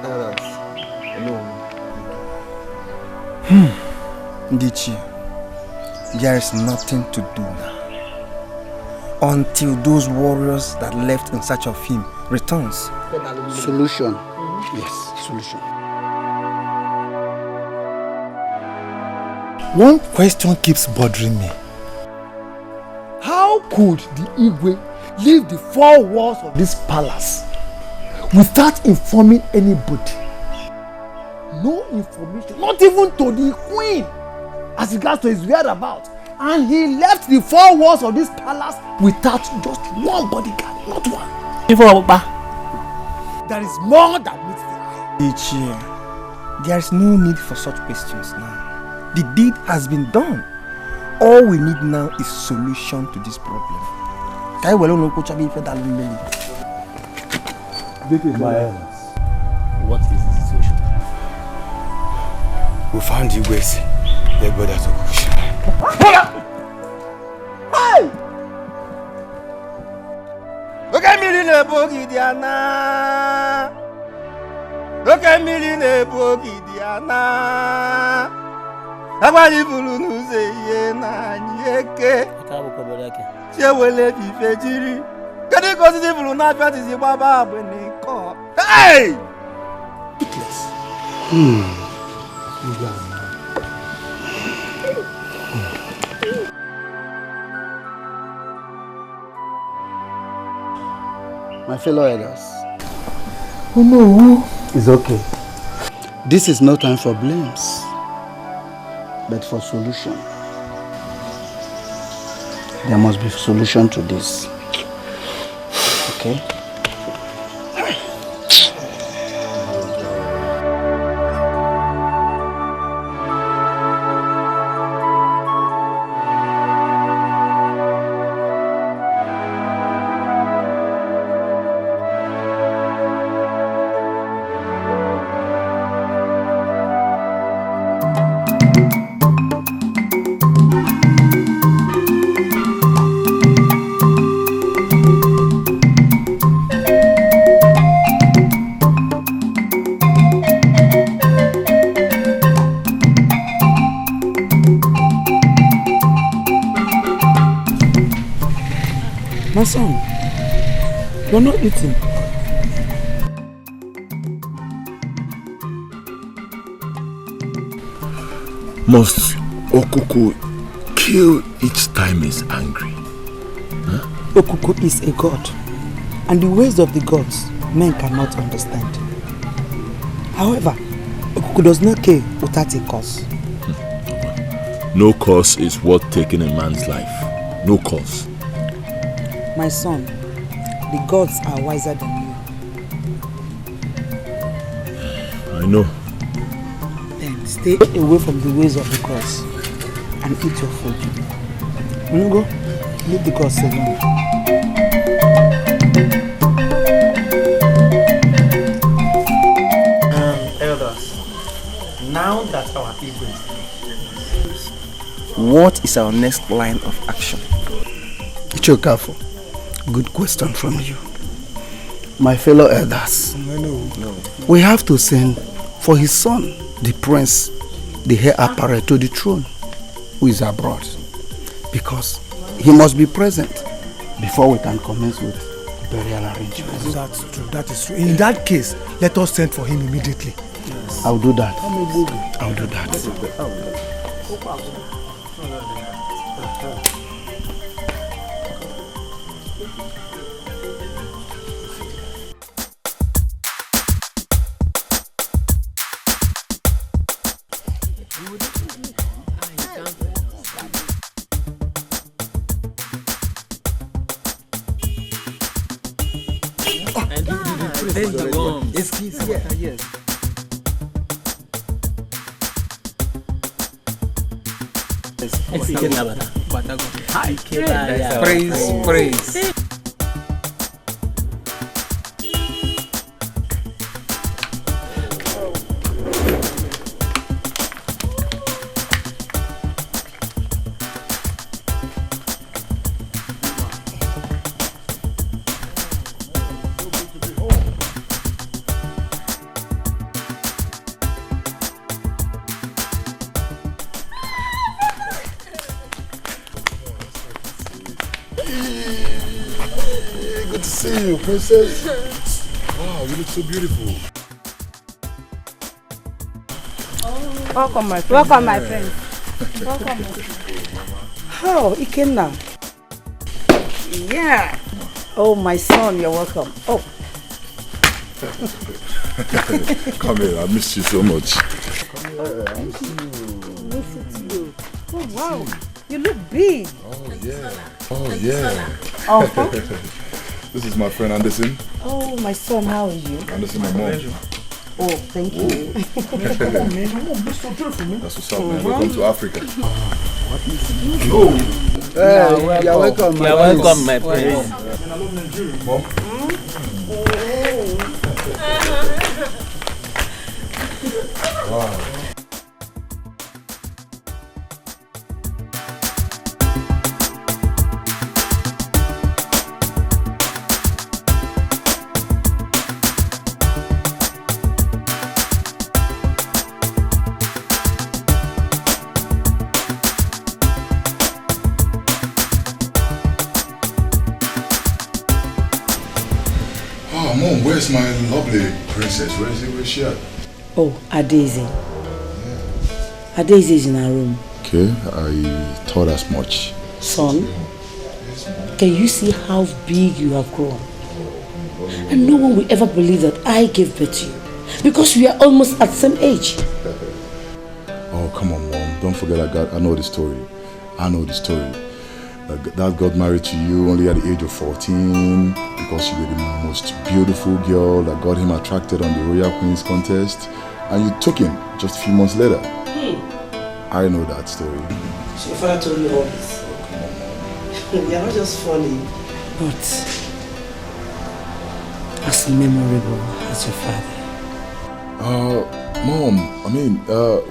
Elders, Ndichi, there is nothing to do now. Until those warriors that left in search of him returns. Solution. Yes, solution. One question keeps bothering me. How could the Igwe leave the 4 walls of this palace without informing anybody? No information, not even to the queen as regards to his whereabouts. And he left the 4 walls of this palace without just one bodyguard, not one. There is more that meets the eye. Ichie, there is no need for such questions now. The deed has been done. All we need now is solution to this problem. What is the situation? We found you guys. They better to push. Hey! Look at me in a bogey, Diana. Look at me in a bogey, Diana. I'm a little who say, Yeke. She will let you fetch. Can you go to the blue night? What is your baba when they call? Hey! My fellow elders. Oh no. It's okay. This is no time for blames, but for solution. There must be a solution to this. Okay? My son, you're not eating. Must Okuku kill each time he's angry? Huh? Okuku is a god, and the ways of the gods men cannot understand. However, Okuku does not kill without a cause. No cause is worth taking a man's life. No cause. My son, the gods are wiser than you. I know. Then stay away from the ways of the gods and eat your food. Mungo, leave the gods alone. Elders, now that our ego is clear, what is our next line of action? Ichokafo, good question from you. My fellow elders, we have to send for his son, the prince, the heir apparent to the throne, who is abroad, because he must be present before we can commence with burial arrangements. That's true, that is true. In that case, let us send for him immediately. Yes. I'll do that. I'll do that. Praise. Good to see you, princess. Wow, you look so beautiful. Welcome, my friend. Welcome, my friend. Welcome. Oh, Ikenna. Yeah. Oh, my son, you're welcome. Oh. Come here, I missed you so much. Thank you. Miss it too. Oh, wow. You look big. Oh, yeah. Oh, yeah. Uh-huh. This is my friend Anderson. Oh, my son, how are you? Anderson, my mom. Oh, thank you. That's what's up, man. Welcome to Africa. Oh, you're welcome. You're welcome, my friend. Mom? Wow. Oh, Mom, where's my lovely princess? Where's she at? Oh, Adaisy. Adaisy is in her room. Okay, I thought as much. Son, can you see how big you have grown? And no one will ever believe that I gave birth to you, because we are almost at the same age. Oh, come on, Mom. Don't forget I know the story. I know the story. Dad got married to you only at the age of 14 because you were the most beautiful girl that got him attracted on the Royal Queens contest, and you took him just a few months later. I know that story. So your father told you all this? You're not just funny, but as memorable as your father. Mom, I mean,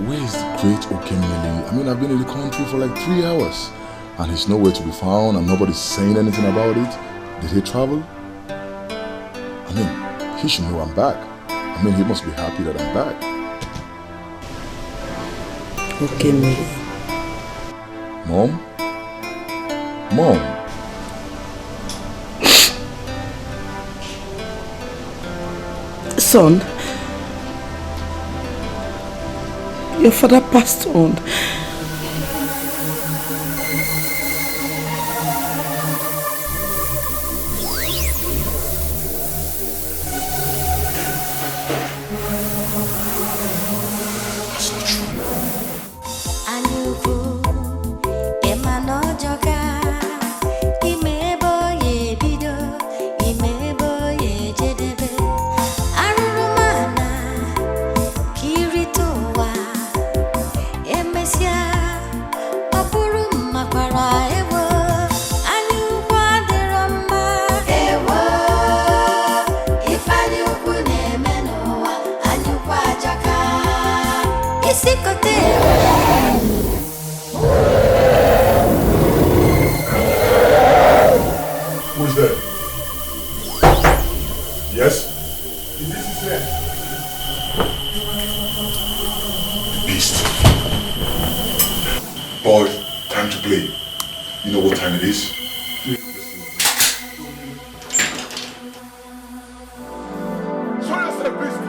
where's the great Okemili? I mean, I've been in the country for like 3 hours. And he's nowhere to be found, and nobody's saying anything about it. Did he travel? I mean, he should know I'm back. I mean, he must be happy that I'm back. Okay, me. Mom? Mom? Son, your father passed on. Who's there? Yes? This is there. The beast. Boy, time to play. You know what time it is? Show yourself, beast!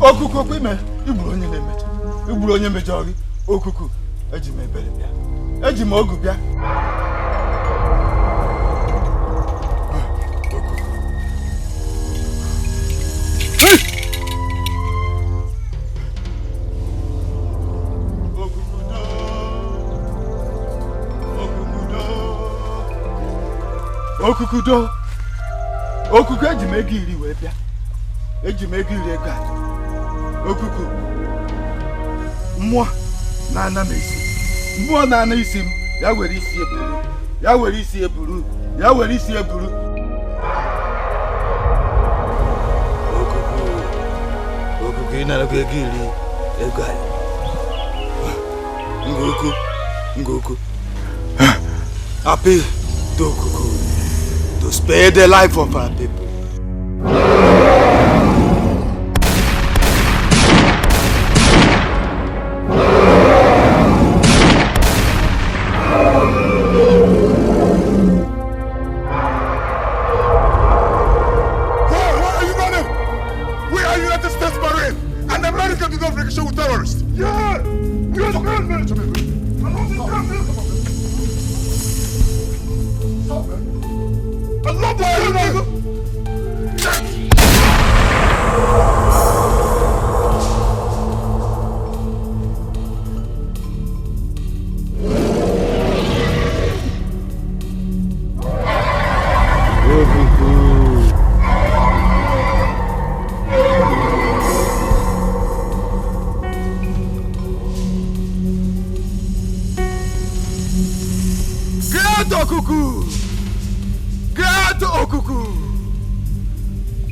Okuku kwime igburu onye na-emecha igburu onye mejọ gị okuku eji m ebere bịa eji m ogu bịa okuku eji m ego iri wee bịa eji m ego iri ego atọ okuku mmụọ na-ana m isi mmụọ na-ana isi m ya were isi eburu ya were isi eburu ya were isi eburu okuku ị nara ego iri ego anyị ngoku happy to okuku to spare the life of our people.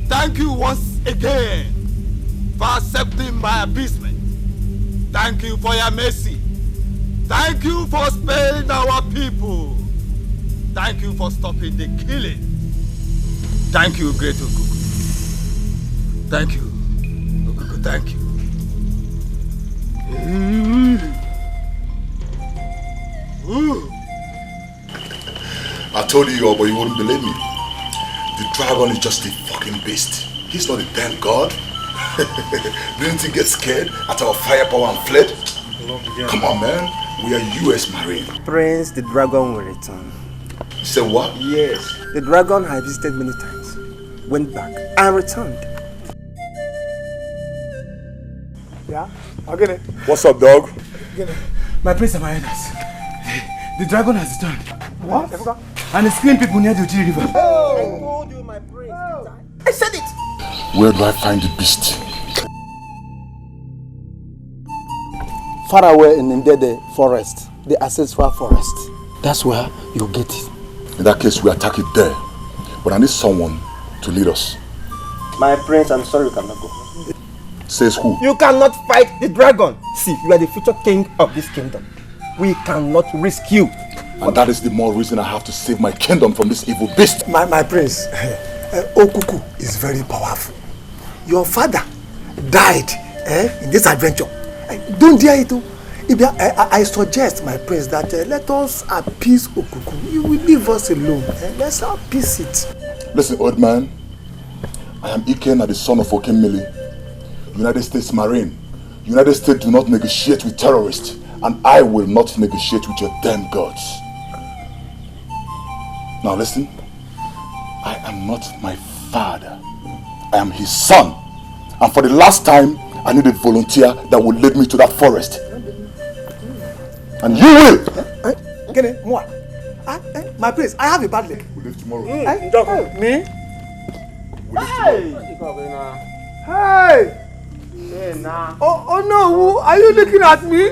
Thank you once again for accepting my appeasement. Thank you for your mercy. Thank you for sparing our people. Thank you for stopping the killing. Thank you, great Okuku. Thank you. Okuku, thank you. I told you all, but you wouldn't believe me. The dragon is just a fucking beast. He's not a damn god. Didn't he get scared at our firepower and fled? Come on, man. We are US Marine. Prince, the dragon will return. You said what? Yes. The dragon I visited many times, went back, and returned. Yeah? Okay. What's up, dog? My prince and my highness. The dragon has returned. What? and the screen people near the G River. I told you, my prince. I said it. Where do I find the beast? Far away in the forest, the ancestral forest. That's where you get it. In that case, we attack it there. But I need someone to lead us. My prince, I'm sorry you cannot go. Says who? You cannot fight the dragon. See, you are the future king of this kingdom. We cannot risk you. And that is the more reason I have to save my kingdom from this evil beast. My prince, Okuku is very powerful. Your father died in this adventure. Don't dare it. I suggest, my prince, that let us appease Okuku. You will leave us alone. Let's appease it. Listen, old man. I am Ikenna, the son of Okemili, United States Marine. United States do not negotiate with terrorists, and I will not negotiate with your damn gods. Now listen, I am not my father. I am his son. And for the last time, I need a volunteer that will lead me to that forest. And you will! My prince, I have a bad leg. We leave tomorrow. Me? Hey! Hey! Oh no, are you looking at me?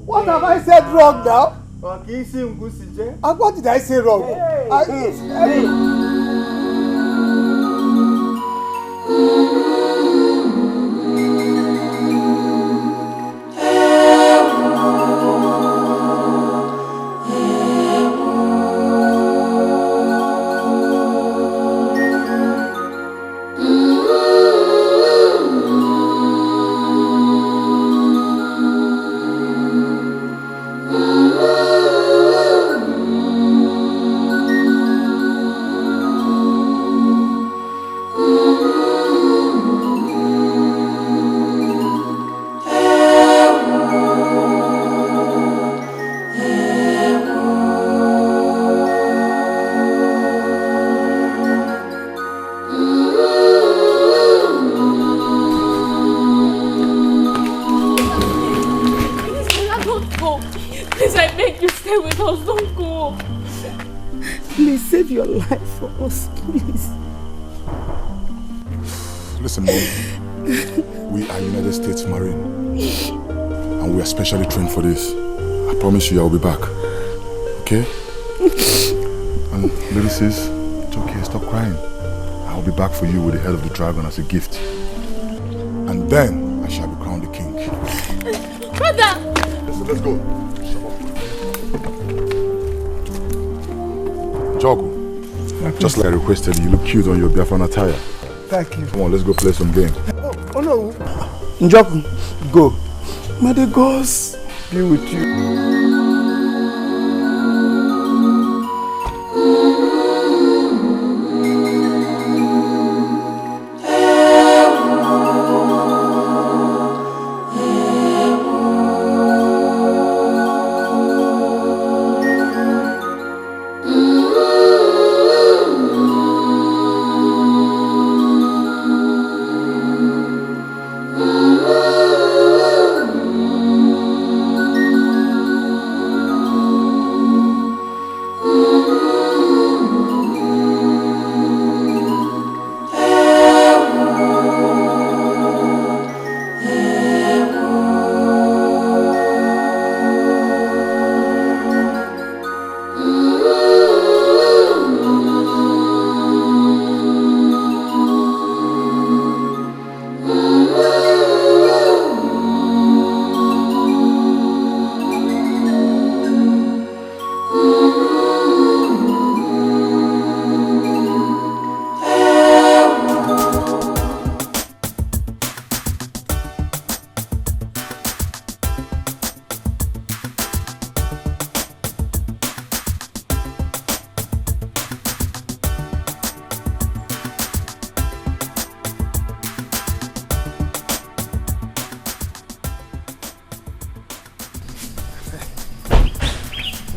What have I said wrong now? And what did I say wrong? Your life for us, please. Listen, Mom. We are United States Marine, and we are specially trained for this. I promise you I will be back. Okay? And little sis, it's okay, stop crying. I will be back for you with the head of the dragon as a gift. And then I shall be crowned the king. Brother! Listen, let's go. Jogo. Just like I requested, you look cute on your Biafran attire. Thank you. Come on, let's go play some game. Oh no. Njoku, go. May the gods be with you.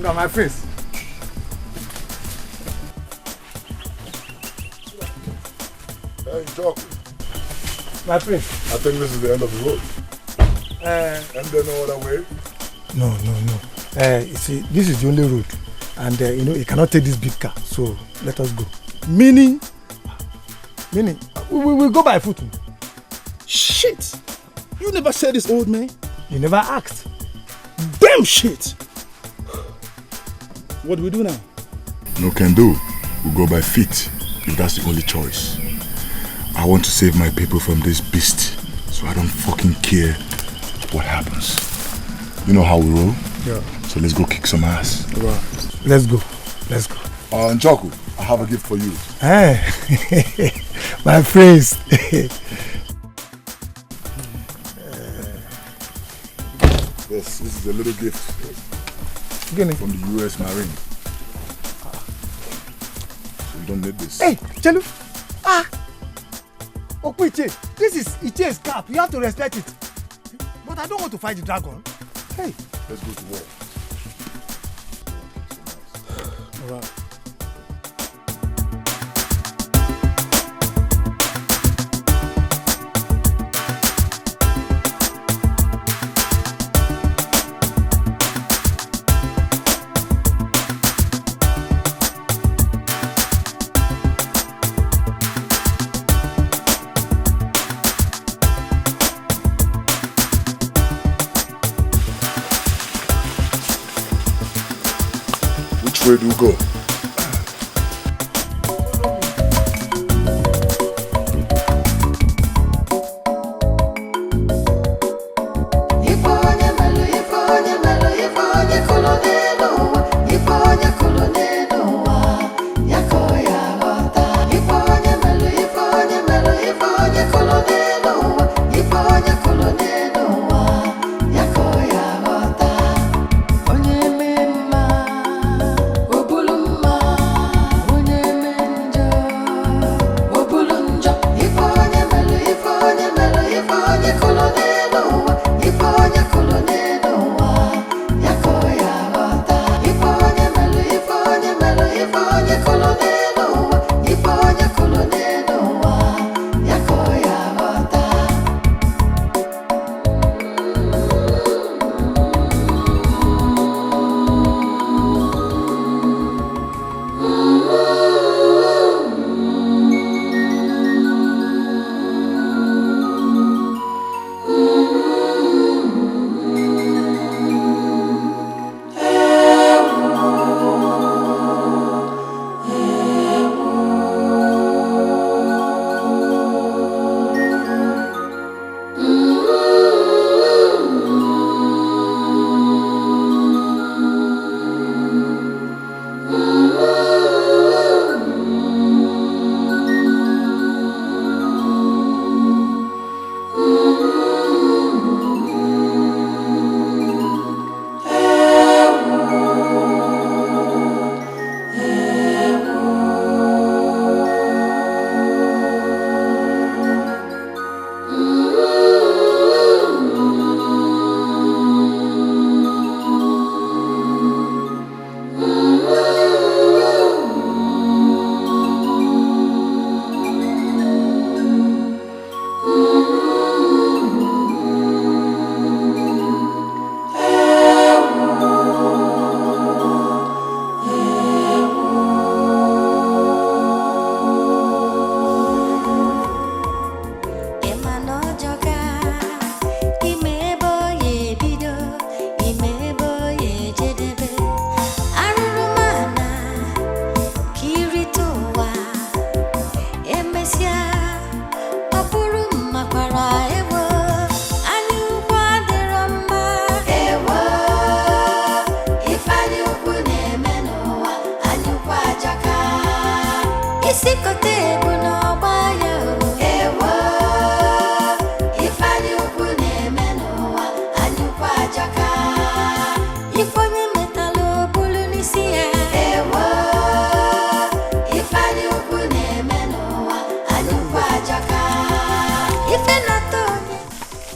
Look at my face. Hey, Jock. My prince. I think this is the end of the road. And there no other way? No. You see, this is the only road. And you know, he cannot take this big car, so let us go. Meaning, we will go by foot. Shit! You never said this, old man. You never asked. Damn shit! What do we do now? No can do. We'll go by feet, if that's the only choice. I want to save my people from this beast, so I don't fucking care what happens. You know how we roll? Yeah. So let's go kick some ass. Right. Let's go. Let's go. Njoku, I have a gift for you. Hey, my friends. Yes, this is a little gift from the US Marine. So you don't need this. Hey, Chelu. Okwiche, this is Iche's cap. You have to respect it. But I don't want to fight the dragon. Hey. Let's go to war. All right. Where do you go?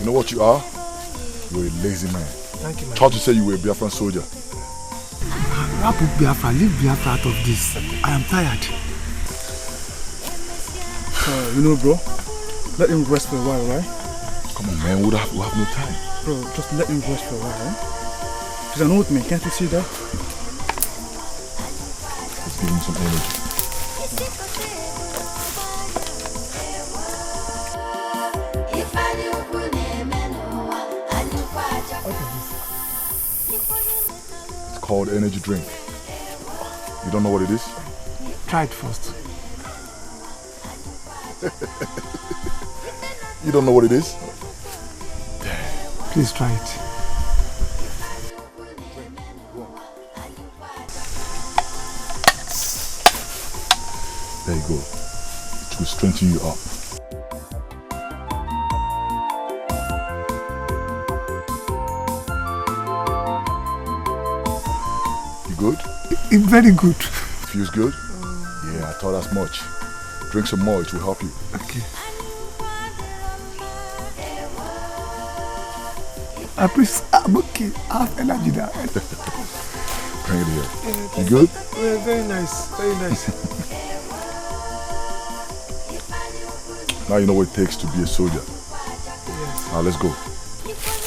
You know what you are? You're a lazy man. Thank you, man. Thought you said you were a Biafran soldier. Wrap up Biafra, leave Biafra out of this. I am tired. You know, bro, let him rest for a while, right? Come on, man, we have no time. Bro, just let him rest for a while, right? He's an old man, can't you see that? give him some energy. It's called energy drink. You don't know what it is? Try it first. You don't know what it is? Please try it. There you go. It will strengthen you up. You good? It's very good. Feels good? Yeah, I thought as much. Drink some more, it will help you. Okay. I'm okay. I have energy now. Bring it here. You good? Yeah, very nice. Very nice. Now you know what it takes to be a soldier. Yes. Now let's go.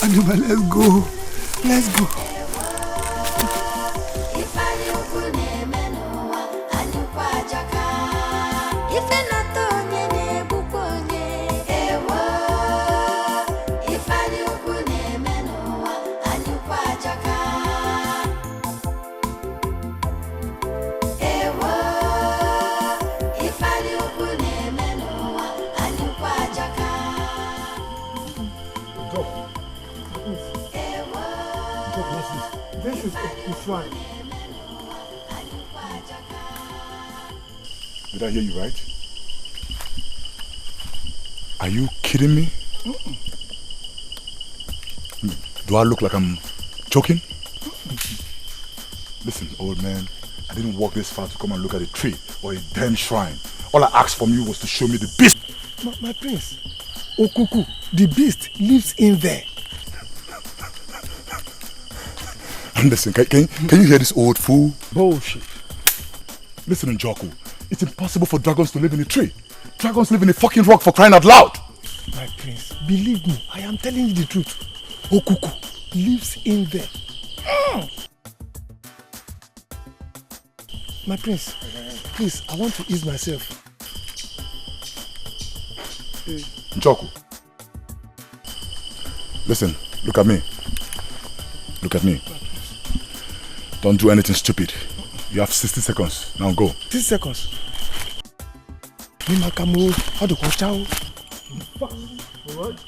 Aduba, let's go. Let's go. Did I hear you right? Are you kidding me? Do I look like I'm joking? Listen, old man, I didn't walk this far to come and look at a tree or a damn shrine. All I asked from you was to show me the beast. My prince, Okuku, the beast lives in there. And listen, can you hear this old fool? Bullshit. Listen, Njoku, it's impossible for dragons to live in a tree. Dragons live in a fucking rock, for crying out loud. My prince, believe me, I am telling you the truth. Okuku lives in there. My prince, please, I want to ease myself. Njoku, listen, look at me. Look at me. Don't do anything stupid. You have 60 seconds. Now go. 60 seconds. Nimakamu, how to go chow? Alright.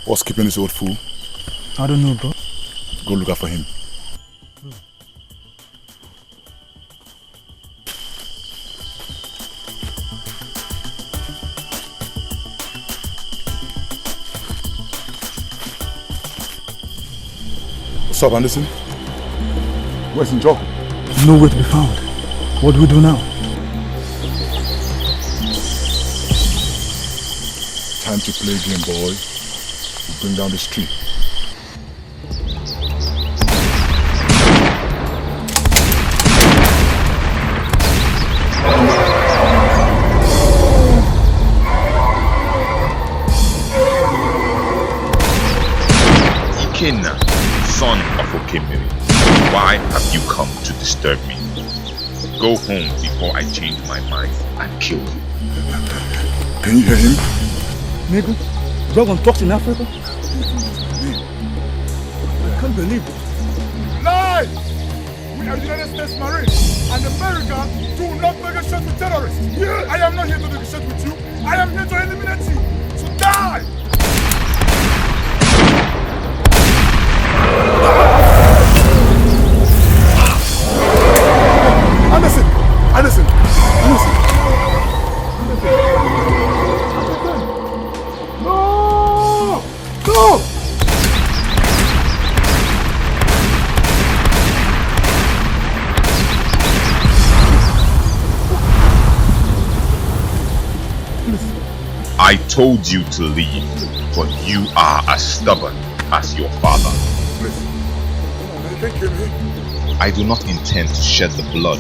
What's keeping this old fool? I don't know, bro. Go look out for him. What's up, Anderson? Where's Njoku? Nowhere to be found. What do we do now? Time to play game, boy. We'll bring down this tree. Ikenna, son of Okemiri, why have you come to disturb me? Go home before I change my mind and kill you. Can you hear him? Maybe Dragon talks in Africa? I can't believe it. Lie! We are United States Marines, and America do not negotiate with terrorists. I am not here to negotiate with you. I am here to eliminate you. So die! Anderson! Anderson! Anderson! No! No! I told you to leave, but you are as stubborn as your father. I do not intend to shed the blood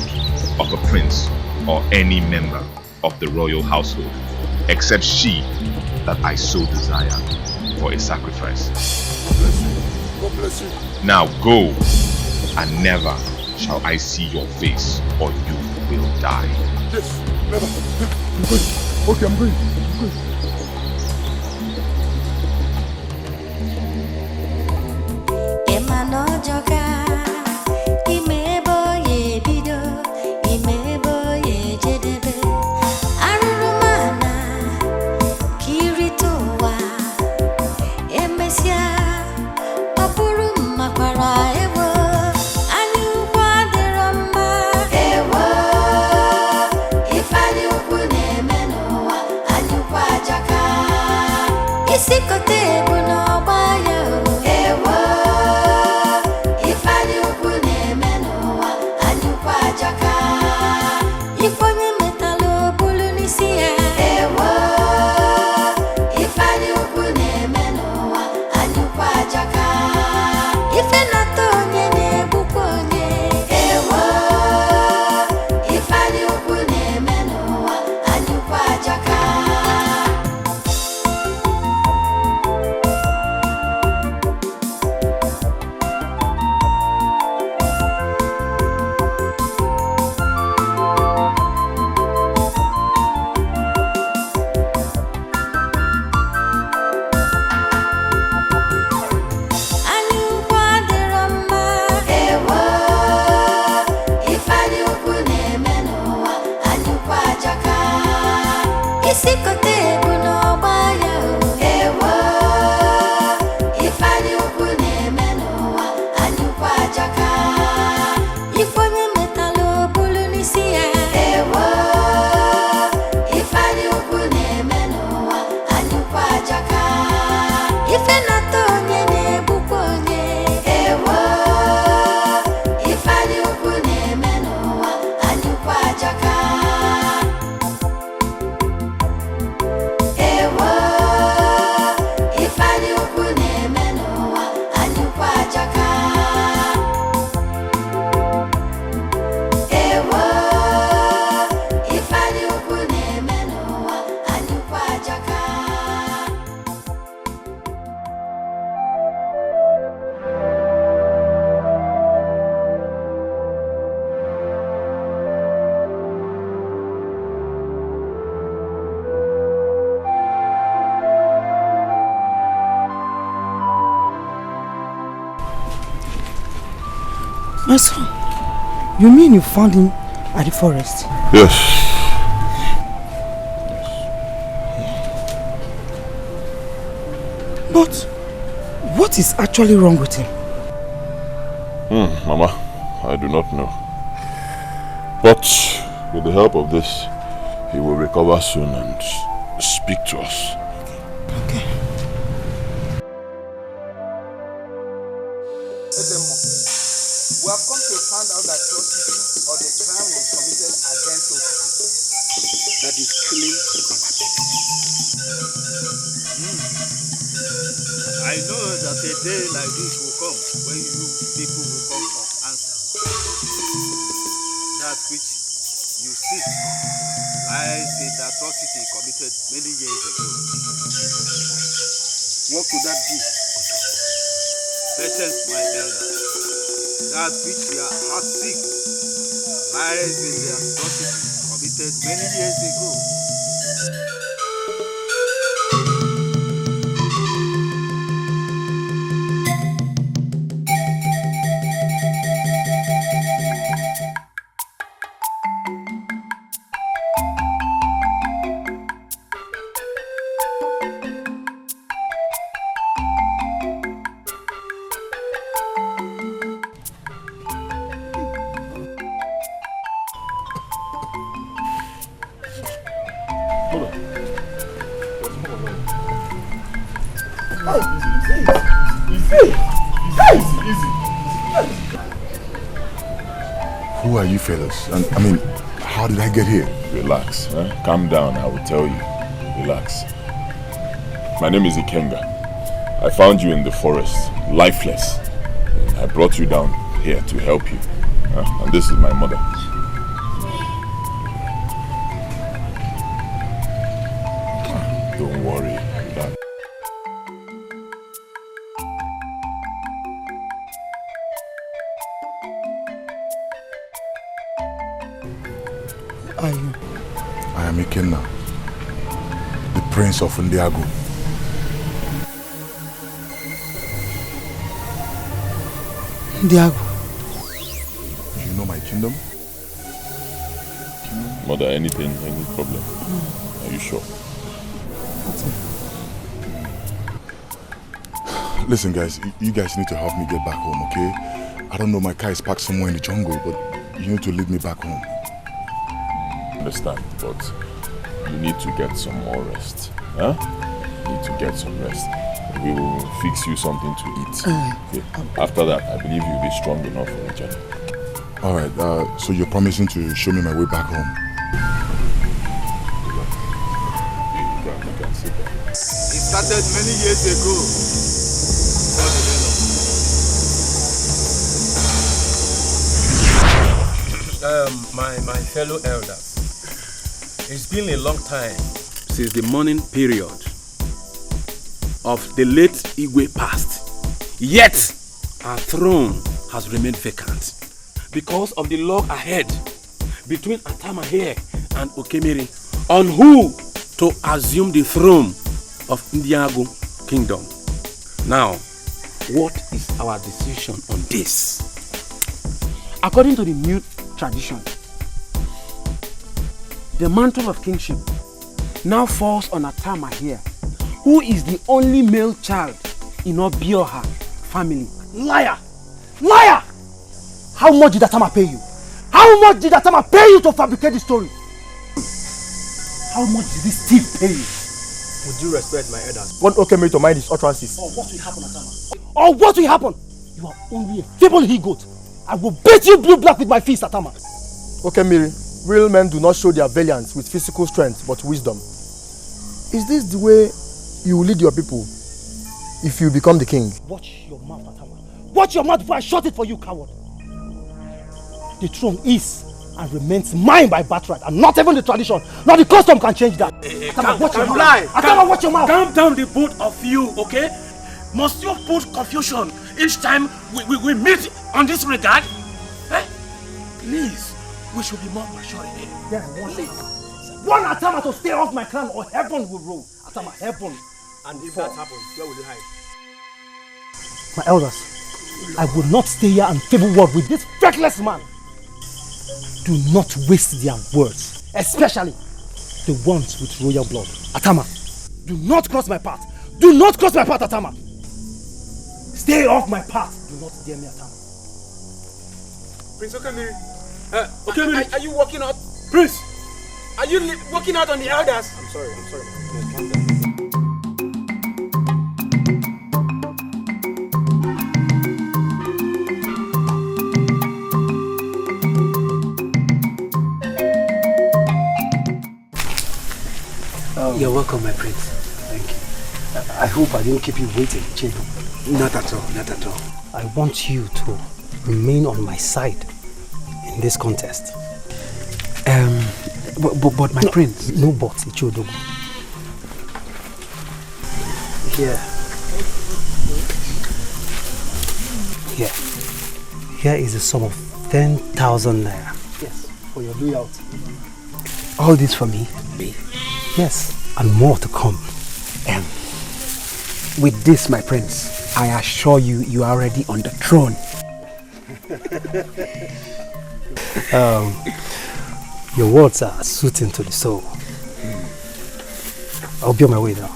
of a prince or any member of the royal household, except she that I so desire for a sacrifice. God bless you. Now go, and never shall I see your face, or you will die. Yes, never. I'm going. Okay, I'm going. My son, you mean you found him at the forest? Yes. But what is actually wrong with him? Mama, I do not know. But with the help of this, he will recover soon and speak to us. Okay. We have come to find out that atrocity or the crime was committed against Okuku. That is killing our people. I know that a day like this will come when you people will come for answer. That which you seek lies in the atrocity committed many years ago. What could that be? Patience, my elder. That which your heart seek lies in the atrocity committed many years ago. Who are you fellas? And how did I get here? Relax, huh? Calm down, I will tell you. Relax. My name is Ikenga. I found you in the forest, lifeless. I brought you down here to help you. And this is my mother. Don't worry, Dad. Are you? I am Ikenna, the Prince of Ndiago. Ndiago. You know my kingdom? Mother, any problem? Are you sure? Listen guys, you guys need to help me get back home, okay? I don't know, my car is parked somewhere in the jungle, but you need to lead me back home. Understand, but you need to get some more rest. Huh? You need to get some rest. We will fix you something to eat. Okay? After that, I believe you'll be strong enough for the journey. Alright, so you're promising to show me my way back home? You can sit there. It started many years ago. My fellow elders, it's been a long time since the mourning period of the late Igwe passed. Yet, our throne has remained vacant because of the log ahead between Atama here and Okemiri on who to assume the throne of Ndiago Kingdom. Now, what is our decision on this? According to the new tradition, the mantle of kingship now falls on Atama here, who is the only male child in Obioha family. Liar! Liar! How much did Atama pay you? How much did Atama pay you to fabricate the story? How much did this thief pay you? Would you respect my elders? Want Okemiri to mind his utterances? Or what will happen, Atama? Or what will happen? You are only a feeble he-goat. I will beat you blue-black with my fist, Atama. Okemiri, real men do not show their valiance with physical strength, but wisdom. Is this the way you will lead your people if you become the king? Watch your mouth, Atama. Watch your mouth before I shut it for you, coward. The throne is and remains mine by birthright, and not even the tradition, nor the custom can change that. Atama, watch your mouth. Atama, watch your mouth. Calm down, the both of you, okay? Must you put confusion each time we meet on this regard? Eh? Please, we should be more mature in it. Yeah, one Atama to stay off my crown, or heaven will roll. Atama, heaven. And if that happens, where will you hide? My elders, I will not stay here and favor word with this feckless man. Do not waste their words, especially the ones with royal blood. Atama, do not cross my path. Do not cross my path, Atama. Stay off my path. Do not dare me, Atama. Prince Okemiri, Okemiri, are you walking out? Prince, are you walking out on the elders? I'm sorry. Calm down. You're welcome, my prince. Thank you. I hope I didn't keep you waiting, Chido. Not at all, not at all. I want you to remain on my side in this contest. But my prince. No but, Chido. Here is a sum of 10,000 naira. Yes, for your loyalty. All this for me? Yes, and more to come. With this, my prince, I assure you, you are already on the throne. Your words are soothing to the soul. I'll be on my way now.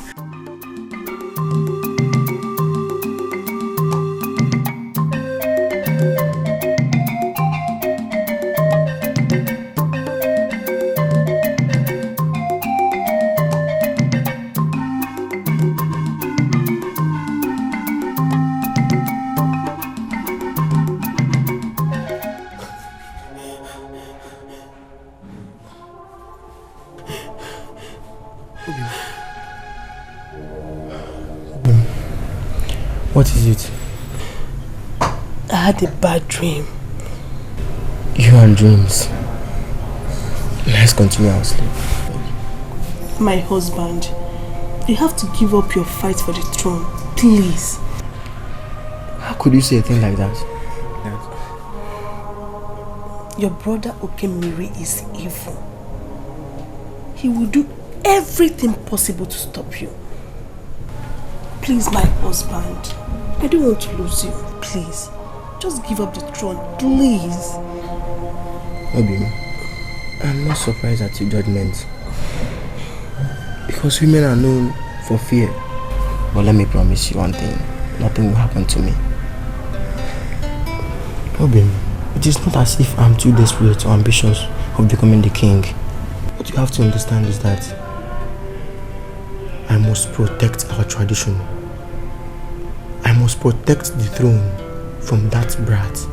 What is it? I had a bad dream. You and dreams. Let's continue our sleep. My husband, you have to give up your fight for the throne, please. How could you say a thing like that? Your brother Okemiri is evil. He will do everything possible to stop you. Please, my husband, I don't want to lose you. Please, just give up the throne, please. Obi, I'm not surprised at your judgment. Because women are known for fear. But let me promise you one thing. Nothing will happen to me. Obi, it is not as if I'm too desperate or ambitious of becoming the king. What you have to understand is that I must protect our tradition. I must protect the throne from that brat.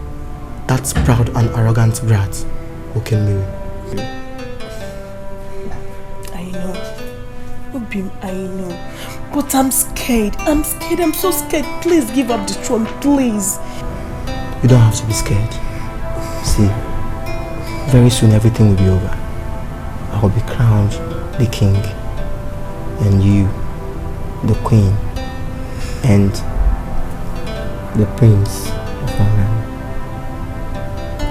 That proud and arrogant brat, Okemiri. I know. Obim, I know. But I'm scared. I'm so scared. Please give up the throne, please. You don't have to be scared. See, very soon everything will be over. I will be crowned the king, and you, the queen, and the prince of our land.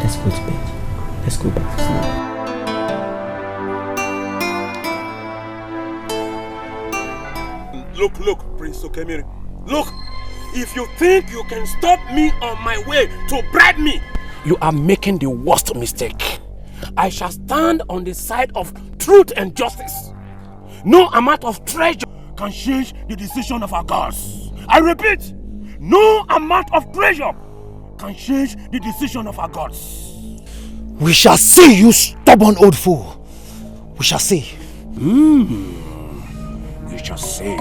Let's go to bed. Let's go back to sleep. Look, Prince Okemiri. Look, if you think you can stop me on my way to bribe me, you are making the worst mistake. I shall stand on the side of truth and justice. No amount of treasure can change the decision of our gods. I repeat, no amount of treasure can change the decision of our gods. We shall see, you stubborn old fool. We shall see. We shall see.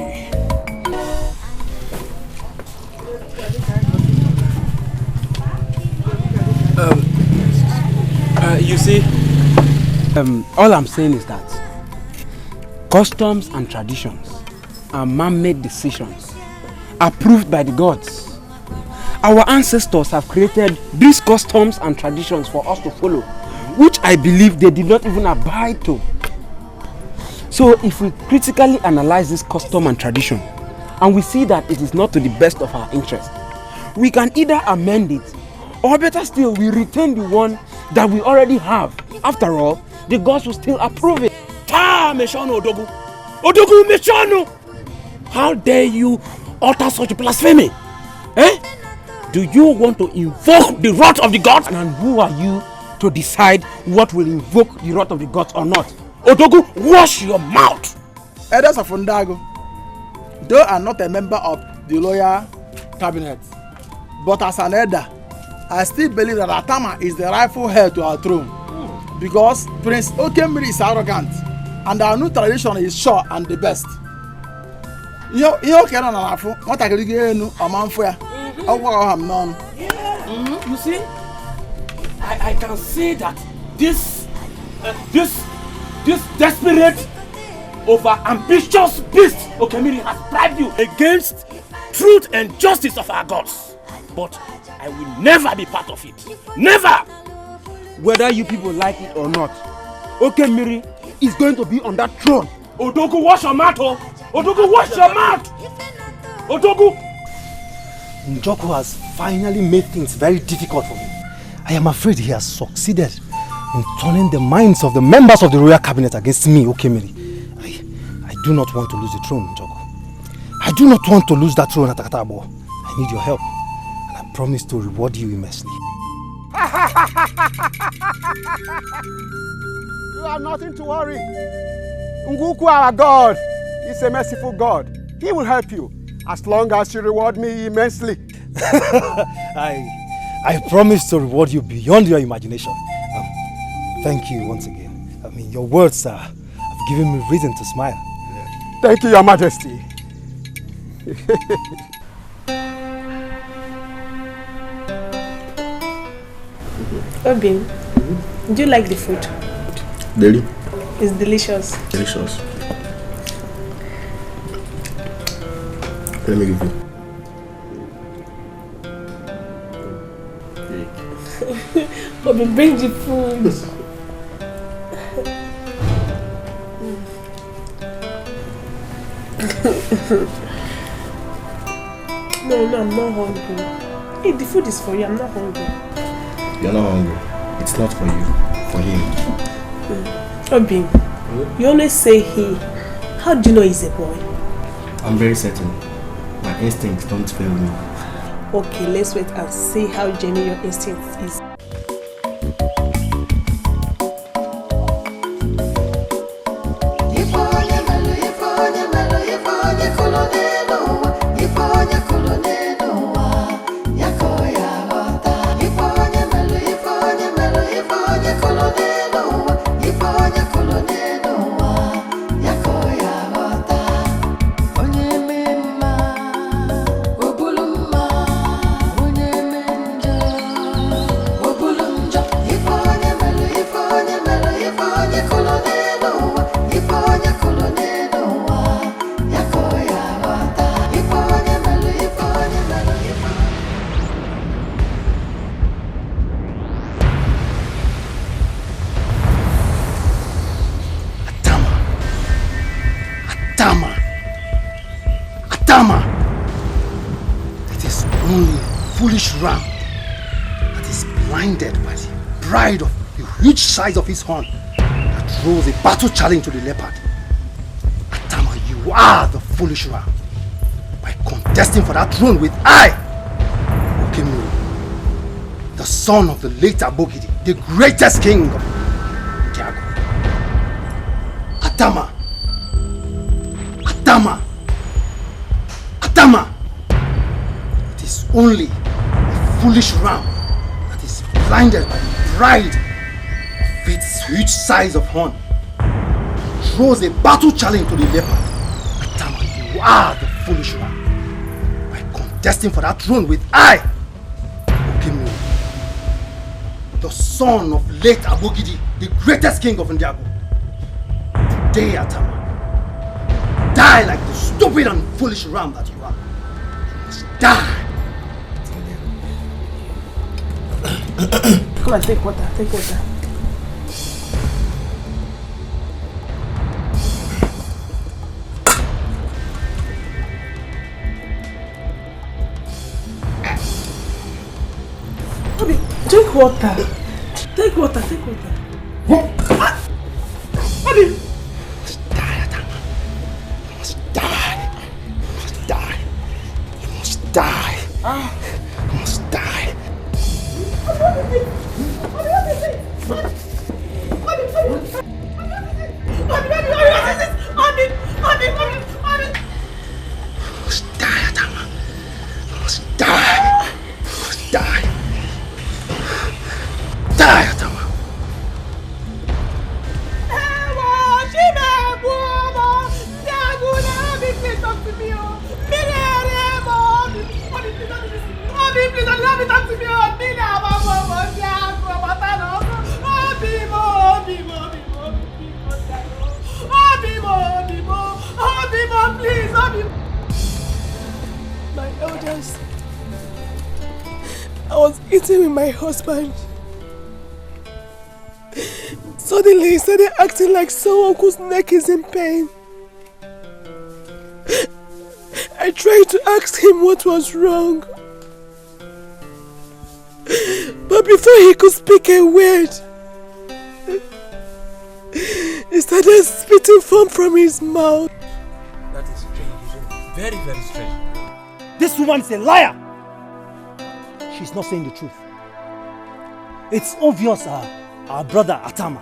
You see, all I'm saying is that customs and traditions are man-made decisions approved by the gods. Our ancestors have created these customs and traditions for us to follow, which I believe they did not even abide to. So if we critically analyze this custom and tradition, and we see that it is not to the best of our interest, we can either amend it, or better still, we retain the one that we already have. After all, the gods will still approve it. Ta Meshono Odogu! Odogu Meshono! How dare you utter such blasphemy? Eh? Do you want to invoke the wrath of the gods? And who are you to decide what will invoke the wrath of the gods or not? Odogu, wash your mouth! Elders of Ndago, though I'm not a member of the royal cabinet, but as an elder, I still believe that Atama is the rightful heir to our throne. Because Prince Okemiri is arrogant, and our new tradition is sure and the best. You see, I can see that this desperate, over-ambitious beast Okemiri has bribed you against truth and justice of our gods. But I will never be part of it. Never! Whether you people like it or not, Okemiri is going to be on that throne. Odogu, wash your mouth, oh! Odogu, wash your mouth! Odogu! Njoku has finally made things very difficult for me. I am afraid he has succeeded in turning the minds of the members of the royal cabinet against me, Okemiri. I do not want to lose the throne, Njoku. I do not want to lose that throne at Akatabo. I need your help, and I promise to reward you immensely. You have nothing to worry. Nguku, our God, is a merciful God. He will help you as long as you reward me immensely. I promise to reward you beyond your imagination. Thank you once again. I mean, your words have given me reason to smile. Thank you, Your Majesty. Obin, do you like the food? Deli? It's delicious. Delicious. Let me give you. Bobby, bring the food. No, I'm not hungry. Hey, the food is for you. I'm not hungry. You're not hungry. It's not for you. For him. Obin, you always say he. How do you know he's a boy? I'm very certain. My instincts don't fail me. Okay, let's wait and see how genuine your instinct is. Atama! It is only foolish ram that is blinded by the pride of the huge size of his horn that throws a battle challenge to the leopard. Atama, you are the foolish ram by contesting for that throne with I, Okemiri, the son of the late Abogidi, the greatest king of Ndiago. Atama! Atama! Atama! It is only a foolish ram that is blinded by the pride of its huge size of horn, throws a battle challenge to the leopard. Atama, you are the foolish ram by contesting for that throne with I, Okemiri, the son of late Abogidi, the greatest king of Ndiago. Today, Atama, die like the stupid and foolish ram that you are. You must die. Come on, take water, take water. Bobby, drink water. Take water, take water. Bobby! Die. You must die. Must die, Atama. Must die. Must die. Die, Atama. Please, allow me talk to me. Please, my elders. I was eating with my husband. Suddenly he started acting like someone whose neck is in pain. I tried to ask him what was wrong. But before he could speak a word, he started spitting foam from his mouth. That is strange, isn't it? Very, very strange. This woman is a liar! She's not saying the truth. It's obvious our brother Atama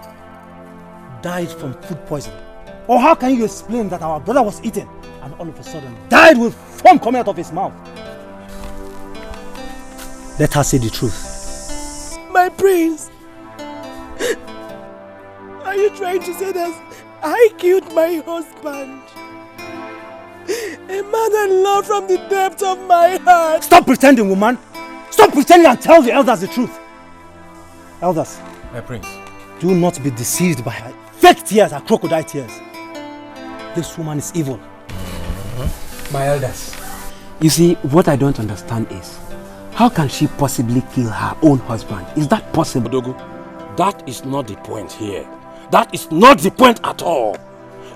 died from food poisoning. Or how can you explain that our brother was eating and all of a sudden died with foam coming out of his mouth? Let her say the truth. My prince, are you trying to say that I killed my husband? A man I love from the depth of my heart. Stop pretending, woman! Stop pretending and tell the elders the truth! Elders, my prince, do not be deceived by her fake tears and crocodile tears. This woman is evil. My elders, you see, what I don't understand is How can she possibly kill her own husband? Is that possible? Odogu, that is not the point here. That is not the point at all.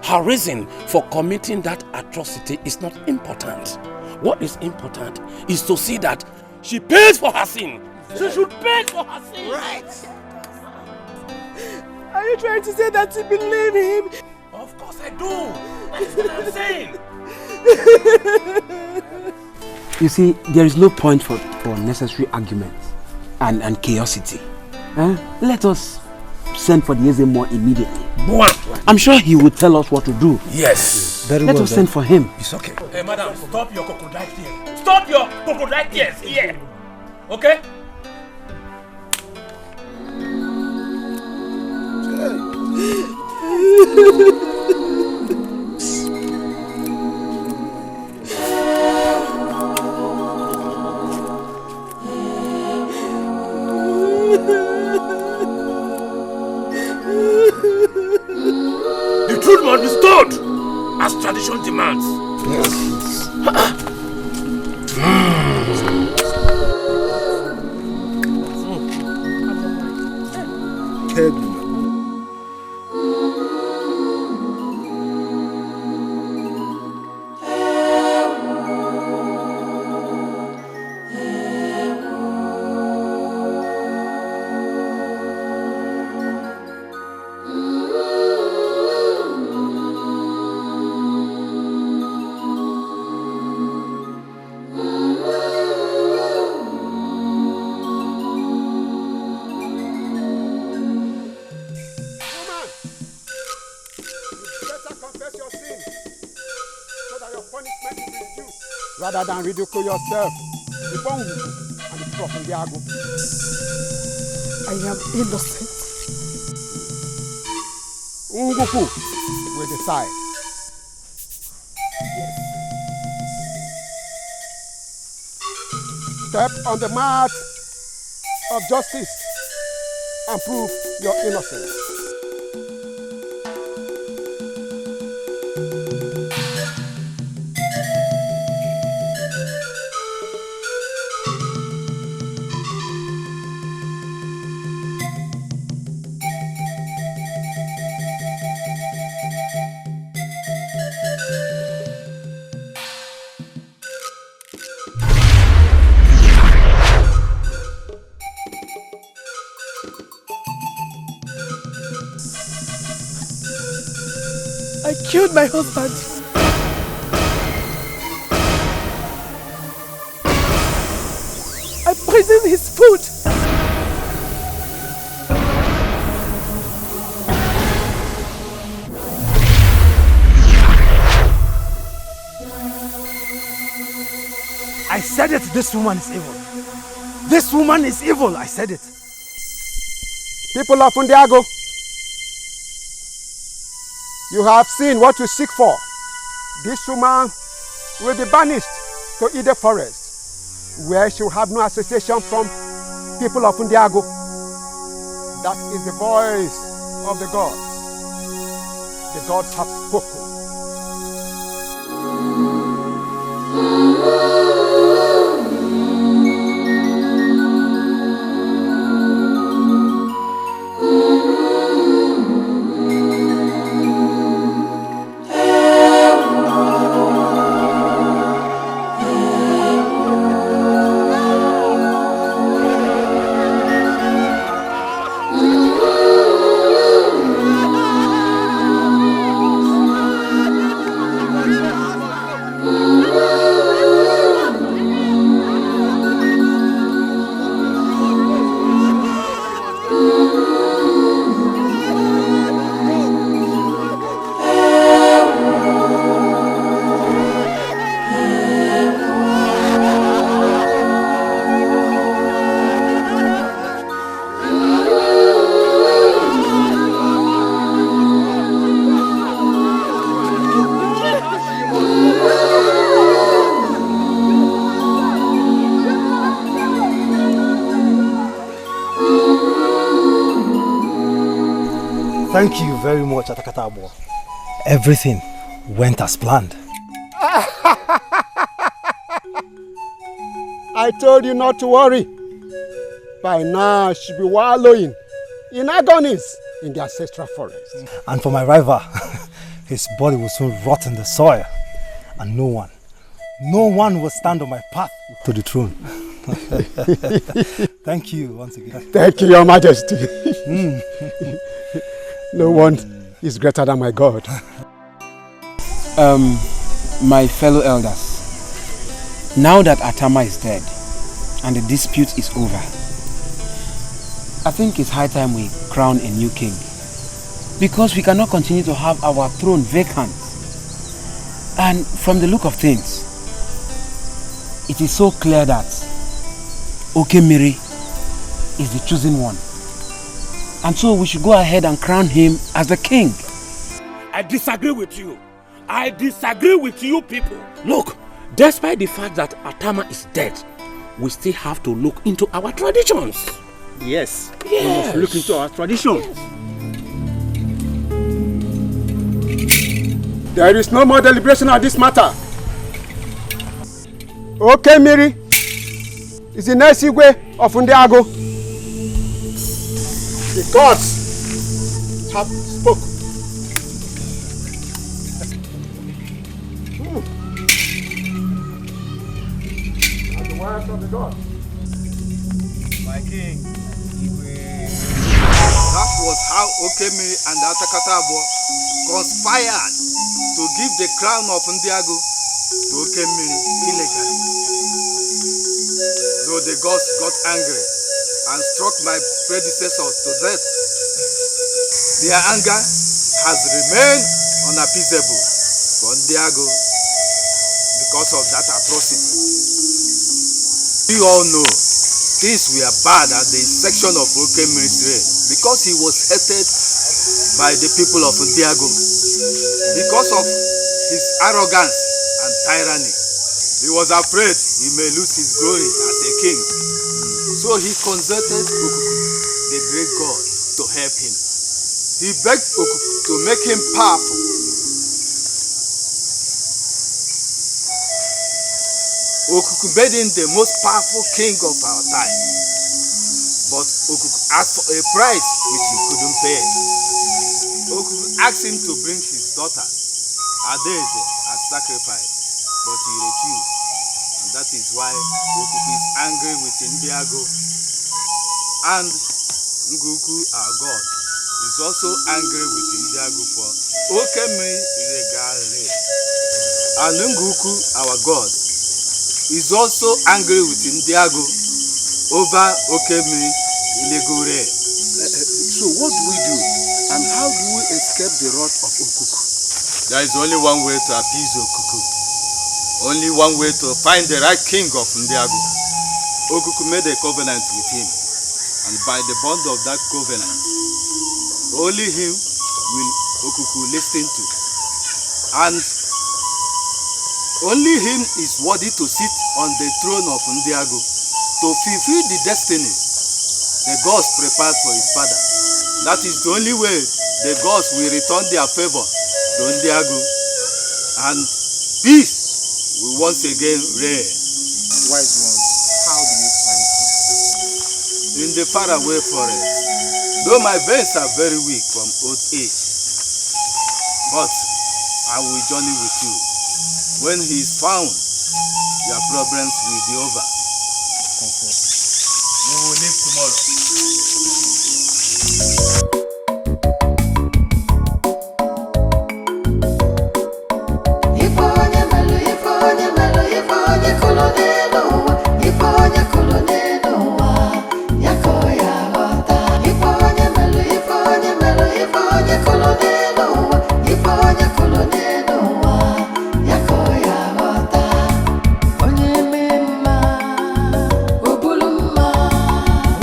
Her reason for committing that atrocity is not important. What is important is to see that she pays for her sin. She should pay for her sin. Right. Are you trying to say that you believe him? Of course I do. That's what I'm saying. You see, there is no point for unnecessary arguments and chaosity. Let us send for the Ezemo immediately. I'm sure he will tell us what to do. Yes. Let us send for him. It's okay. Hey, madam, stop your crocodile tears. Stop your crocodile tears here. Okay? The truth must be stood as tradition demands. Yes. Rather than ridicule yourself before Nguku and the Prophet Diago. I am innocent. Nguku will decide. Step on the mat of justice and prove your innocence. I killed my husband. I poisoned his food. I said it, this woman is evil. This woman is evil, I said it. People of Ndiago, you have seen what you seek for. This woman will be banished to Ide Forest, where she will have no association from people of Ndiago. That is the voice of the gods. The gods have spoken. Thank you very much, Atakatabo. Everything went as planned. I told you not to worry. By now, she'll be wallowing in agonies in the ancestral forest. And for my rival, his body will soon rot in the soil. And no one will stand on my path to the throne. Thank you once again. Thank you, Your Majesty. No one is greater than my God. My fellow elders, now that Atama is dead and the dispute is over, I think it's high time we crown a new king. Because we cannot continue to have our throne vacant. And from the look of things, it is so clear that Okemiri is the chosen one. And so we should go ahead and crown him as the king. I disagree with you. I disagree with you people. Look, despite the fact that Atama is dead, we still have to look into our traditions. Yes. Yes. We must look into our traditions. There is no more deliberation on this matter. Okemiri is the next Igwe of Ndiago. The gods have spoken. And the words of the gods. My king, that was how Okemiri and Atakatabo conspired to give the crown of Ndiago to Okemiri illegally. Though the gods got angry and struck my predecessors to death, their anger has remained unappeasable for Ndiago because of that atrocity. We all know things were bad at the section of Okemiri's reign because he was hated by the people of Ndiago because of his arrogance and tyranny. He was afraid he may lose his glory as a king. So he consulted Okuku, the great god, to help him. He begged Okuku to make him powerful. Okuku made him the most powerful king of our time. But Okuku asked for a price which he couldn't pay. Okuku asked him to bring his daughter, Adaeze, as sacrifice, but he refused. And that is why Okuku is angry with Ndiago. And Nguku, our god, is also angry with Ndiago for Okemiri illegal raid. And Nguku, our god, is also angry with Ndiago over Okemiri illegal raid. So what do we do? And how do we escape the wrath of Okuku? There is only one way to appease Okuku. Only one way to find the right king of Ndiago. Okuku made a covenant with him. And by the bond of that covenant, only him will Okuku listen to. And only him is worthy to sit on the throne of Ndiago to fulfill the destiny the gods prepared for his father. That is the only way the gods will return their favor to Ndiago, and peace will once again reign. Wise ones, how do we find him? In the faraway forest, though my veins are very weak from old age, but I will journey with you. When he is found, your problems will be over. Thank you. We will leave tomorrow.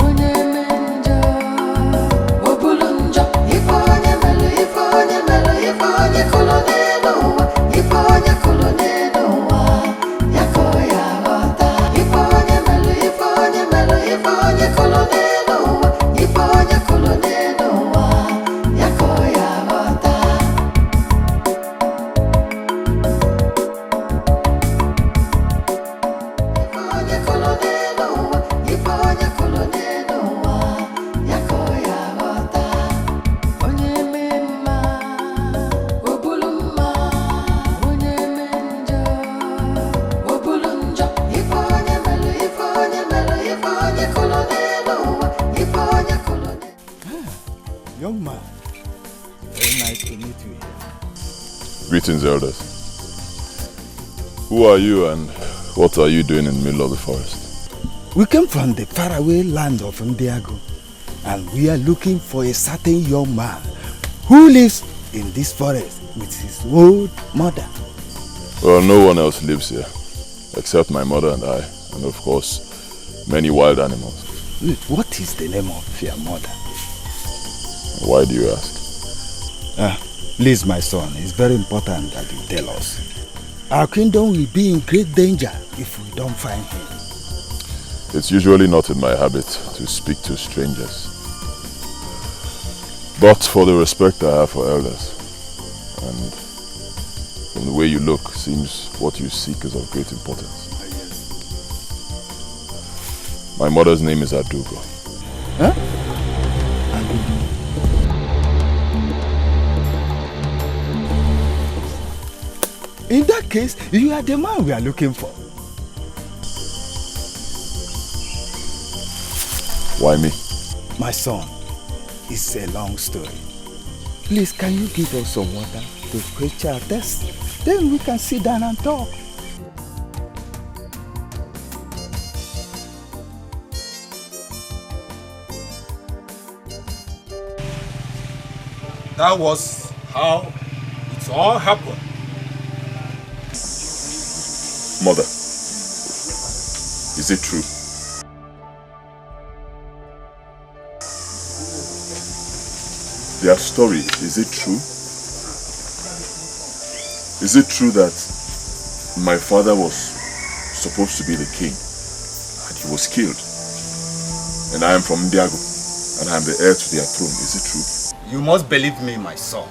Onye Greetings, elders. Who are you and what are you doing in the middle of the forest? We came from the faraway land of Ndiago, and we are looking for a certain young man who lives in this forest with his old mother. Well, no one else lives here, except my mother and I, and of course, many wild animals. Wait, what is the name of your mother? Why do you ask? Please, my son, it's very important that you tell us. Our kingdom will be in great danger if we don't find him. It's usually not in my habit to speak to strangers. But for the respect I have for elders, and from the way you look, seems what you seek is of great importance. My mother's name is Adugo. Huh? In that case, you are the man we are looking for. Why me? My son, it's a long story. Please, can you give us some water to quench our thirst? Then we can sit down and talk. That was how it all happened. Mother, is it true? Their story, is it true? Is it true that my father was supposed to be the king and he was killed? And I am from Ndiago and I am the heir to their throne, is it true? You must believe me, my son.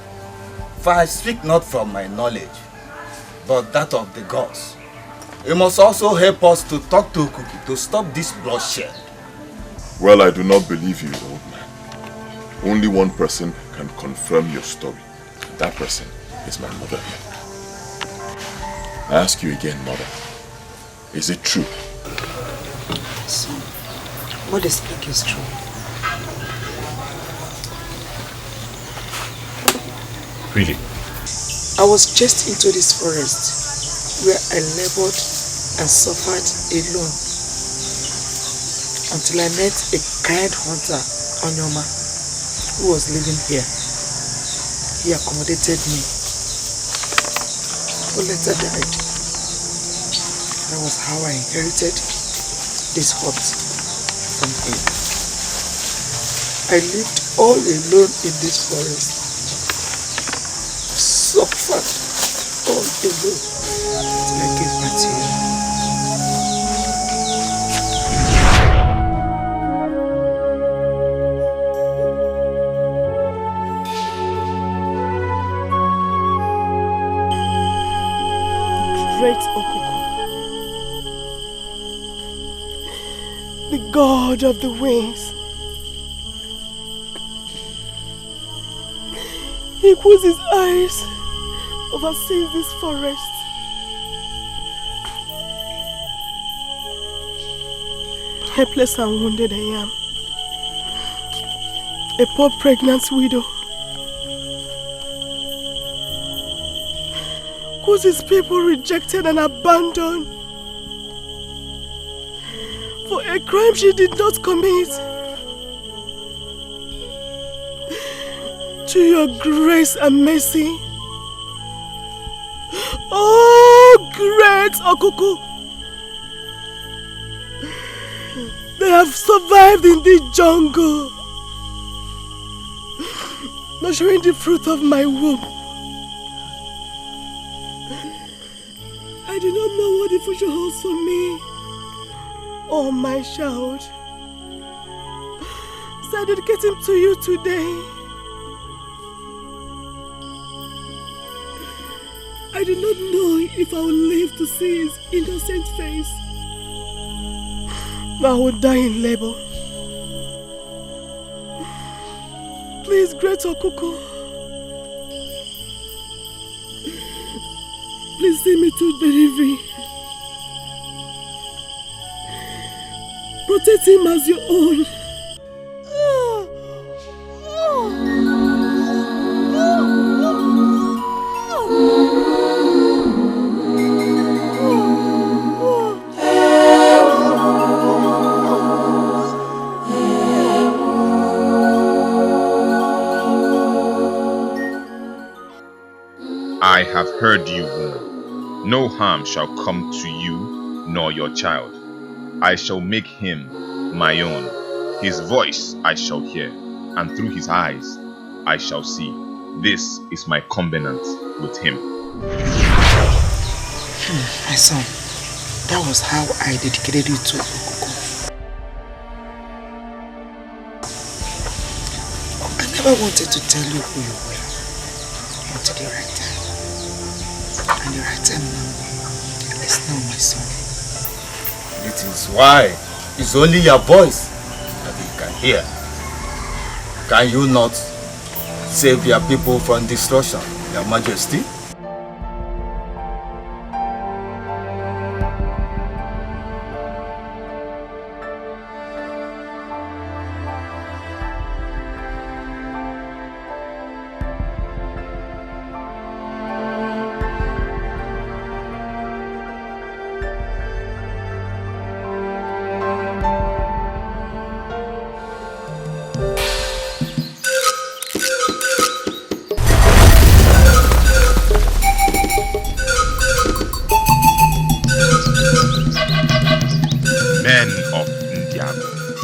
For I speak not from my knowledge, but that of the gods. You must also help us to talk to Okuku to stop this bloodshed. Well, I do not believe you, old man. Only one person can confirm your story. That person is my mother here. I ask you again, mother. Is it true? Son, what they speak is true. Really? I was chased into this forest where I labored and suffered alone until I met a kind hunter, Onyoma, who was living here. He accommodated me, but later died. That was how I inherited this hut from him. I lived all alone in this forest, suffered all alone till I gave birth to you. Great Okuku, the god of the winds. He puts his eyes oversees this forest. Helpless and wounded I am. A poor pregnant widow. Whose his people rejected and abandoned for a crime she did not commit. To your grace and mercy, oh great Okuku, they have survived in the jungle, nurturing the fruit of my womb. I do not know what the future holds for me or my child. So I dedicate him to you today. I do not know if I will live to see his innocent face. But I will die in labor. Please, great Okuku, please see me to delivery. Protect him as your own. I have heard you, woman. No harm shall come to you nor your child. I shall make him my own. His voice I shall hear, and through his eyes I shall see. This is my covenant with him. My son, that was how I dedicated you to Okuku. I never wanted to tell you who you were until the right time. And the right time now is now, my son. It is why it's only your voice that we can hear. Can you not save your people from destruction, Your Majesty?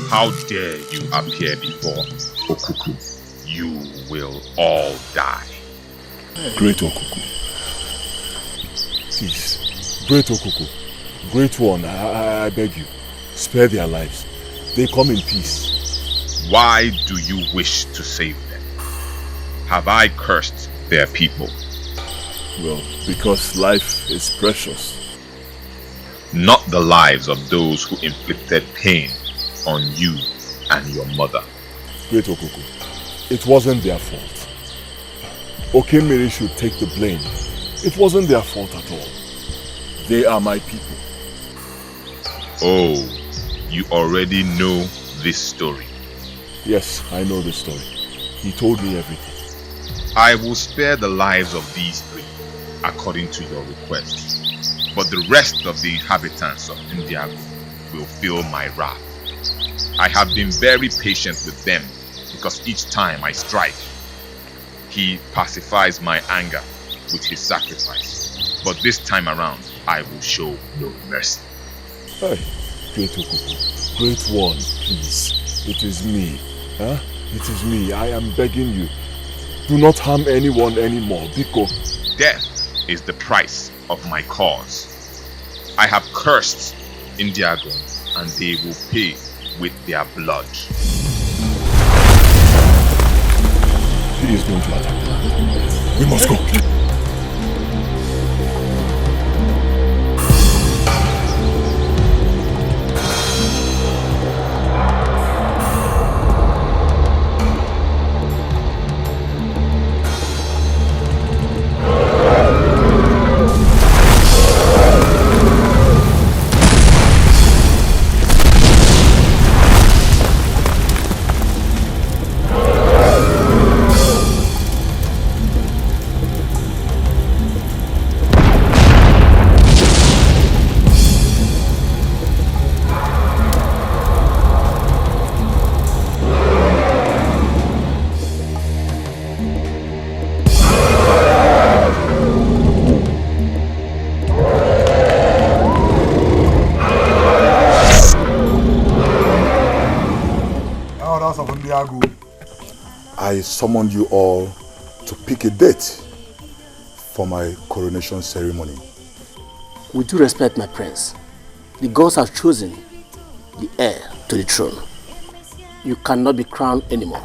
How dare you appear before Okuku? You will all die. Great Okuku. Please, Great Okuku. Great one, I beg you. Spare their lives. They come in peace. Why do you wish to save them? Have I cursed their people? Well, because life is precious. Not the lives of those who inflicted pain on you and your mother. Great Okuku, it wasn't their fault. Okemiri should take the blame. It wasn't their fault at all. They are my people. Oh, you already know this story. Yes, I know the story. He told me everything. I will spare the lives of these three, according to your request. But the rest of the inhabitants of Indiago will feel my wrath. I have been very patient with them because each time I strike, he pacifies my anger with his sacrifice. But this time around, I will show no mercy. Hey, Great Okuku, Great One, please. It is me. Huh? It is me. I am begging you. Do not harm anyone anymore, Biko. Death is the price of my cause. I have cursed Indiago, and they will pay with their blood. He is going to attack. We must go. I summoned you all to pick a date for my coronation ceremony. With due respect, my prince, the gods have chosen the heir to the throne. You cannot be crowned anymore.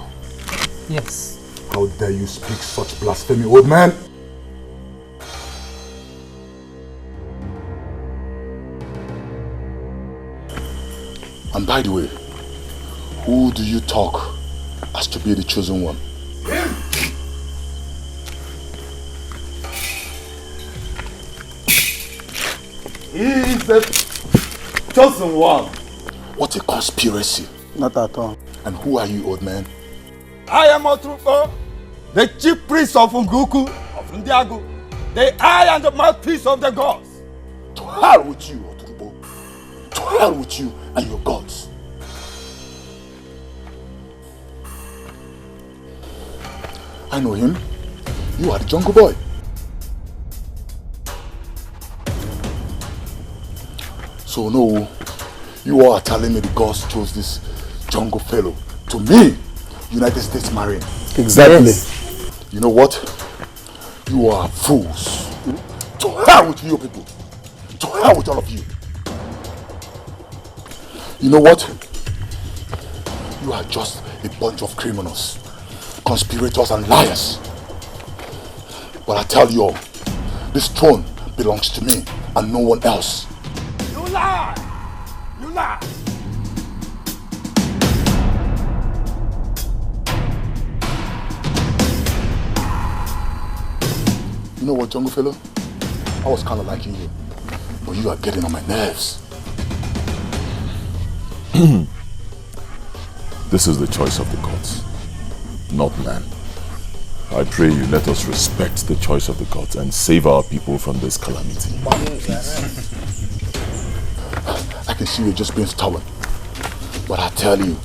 Yes. How dare you speak such blasphemy, old man? And by the way, who do you talk as to be the chosen one? He is the chosen one. What a conspiracy. Not at all. And who are you, old man? I am Otruko, the chief priest of Nguku of Ndiago, the eye and the mouthpiece of the gods. To hell with you, Otrubo. To hell with you and your gods. I know him. You are the jungle boy. So no, you all are telling me the gods chose this jungle fellow to me, United States Marine. Exactly. Yes. You know what? You are fools. To hell with you people. To hell with all of you. You know what? You are just a bunch of criminals, conspirators and liars. But I tell you all, this throne belongs to me and no one else. You lie! You lie! You know what, jungle fellow? I was kind of liking you, but you are getting on my nerves. This is the choice of the gods, not man. I pray you let us respect the choice of the gods and save our people from this calamity. I can see you're just being stubborn, but I tell you,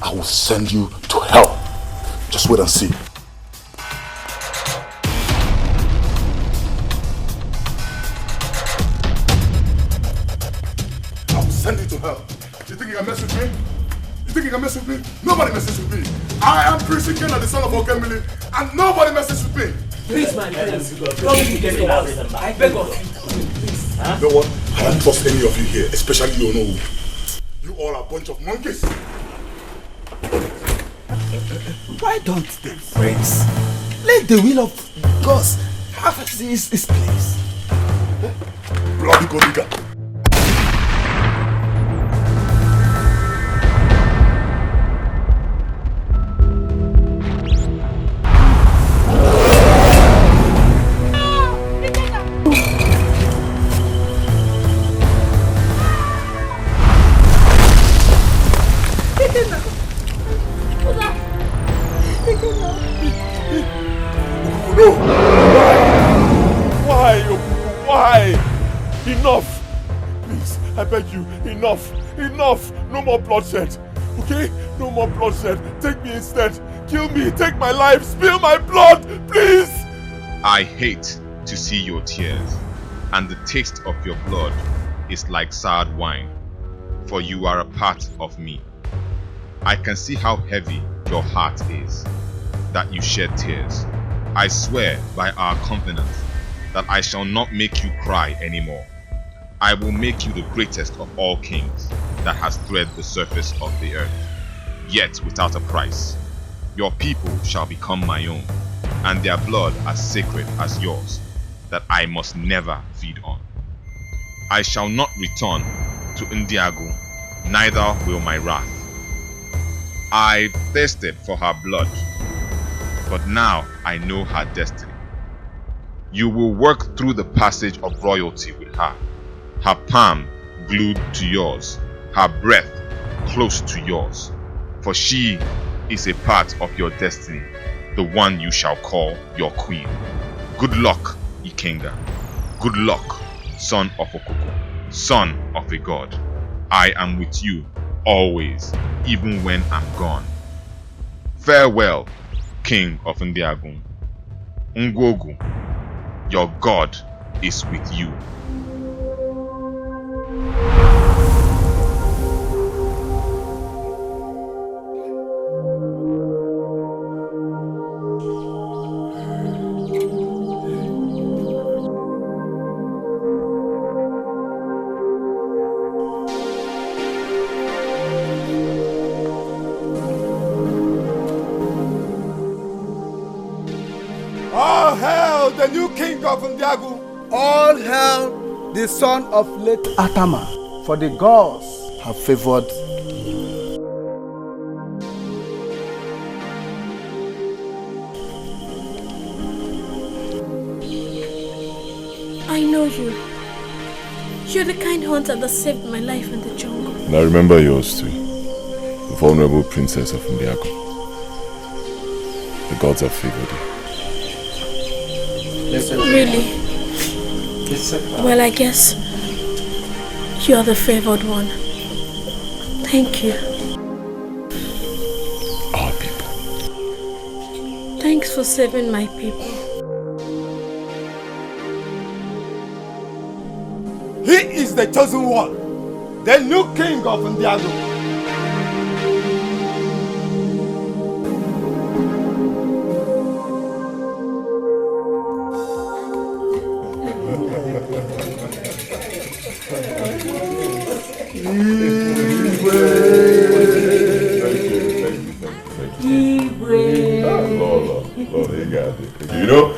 I will send you to hell. Just wait and see. I will send you to hell. You think you can mess with me? You think you can mess with me? Nobody messes with me. I am Prince Ikenna, the son of Okemili, and nobody messes with me. Please, my friends, don't get us. I beg of you. Please. You know what? I don't trust any of you here, especially you, Onowu. You all are a bunch of monkeys. Why don't they, friends? Let the will of God have his place. Bloody Godiga. Enough! No more bloodshed! Okay? No more bloodshed. Take me instead. Kill me. Take my life. Spill my blood. Please! I hate to see your tears, and the taste of your blood is like soured wine, for you are a part of me. I can see how heavy your heart is, that you shed tears. I swear by our covenant that I shall not make you cry anymore. I will make you the greatest of all kings that has thread the surface of the earth, yet without a price. Your people shall become my own, and their blood as sacred as yours, that I must never feed on. I shall not return to Ndiago, neither will my wrath. I thirsted for her blood, but now I know her destiny. You will work through the passage of royalty with her, her palm glued to yours, her breath close to yours, for she is a part of your destiny, the one you shall call your queen. Good luck, Ikenga. Good luck, son of Okoko, son of a god. I am with you always, even when I'm gone. Farewell, king of Ndiagun. Ngwogu, your god is with you. All hail the new king of Ndiagu. All hail the son of late Atama, for the gods have favored I know you. You're the kind hunter that saved my life in the jungle. And I remember yours too. The vulnerable princess of Ndiago. The gods have favored you. Really? Well, I guess you're the favored one. Thank you. Our people. Thanks for saving my people. He is is the chosen one, the new king of Ndiago. Lord, you got it. You know,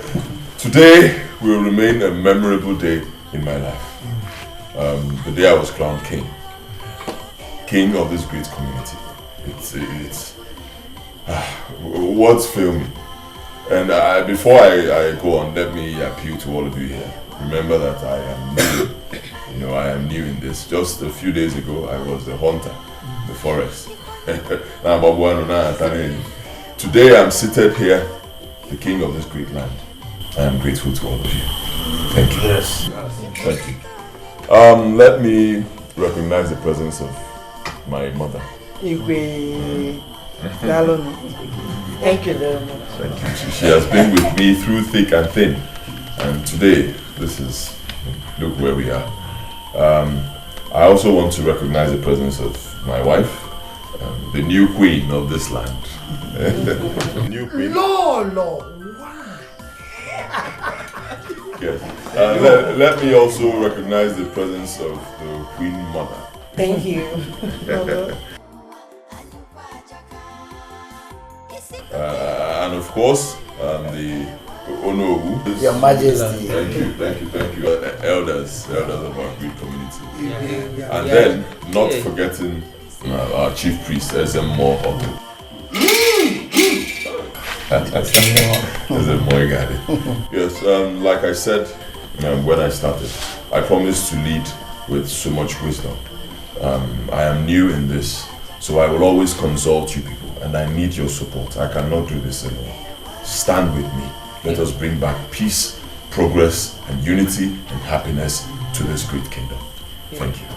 today will remain a memorable day in my life. The day I was crowned king of this great community. Words fail me. And before I go on, let me appeal to all of you here. Remember that I am new. I am new in this. Just a few days ago, I was the hunter in the forest. Today I'm seated here, the king of this great land. I am grateful to all of you. Thank you. Yes. Thank you. Let me recognize the presence of my mother. Thank you very much. Thank you. She has been with me through thick and thin. And today, look where we are. I also want to recognize the presence of my wife, the new queen of this land. New queen. Lord, why? Yes. Let me also recognize the presence of the queen mother. Thank you. And of course, the Onowu. Your Majesty. Thank you. Elders of our great community. And then, not forgetting our chief priest, Ezemo Otto. Yes, like I said when I started, I promised to lead with so much wisdom. I am new in this, so I will always consult you people, and I need your support. I cannot do this alone. Stand with me. Let us bring back peace, progress, and unity and happiness to this great kingdom. Thank you.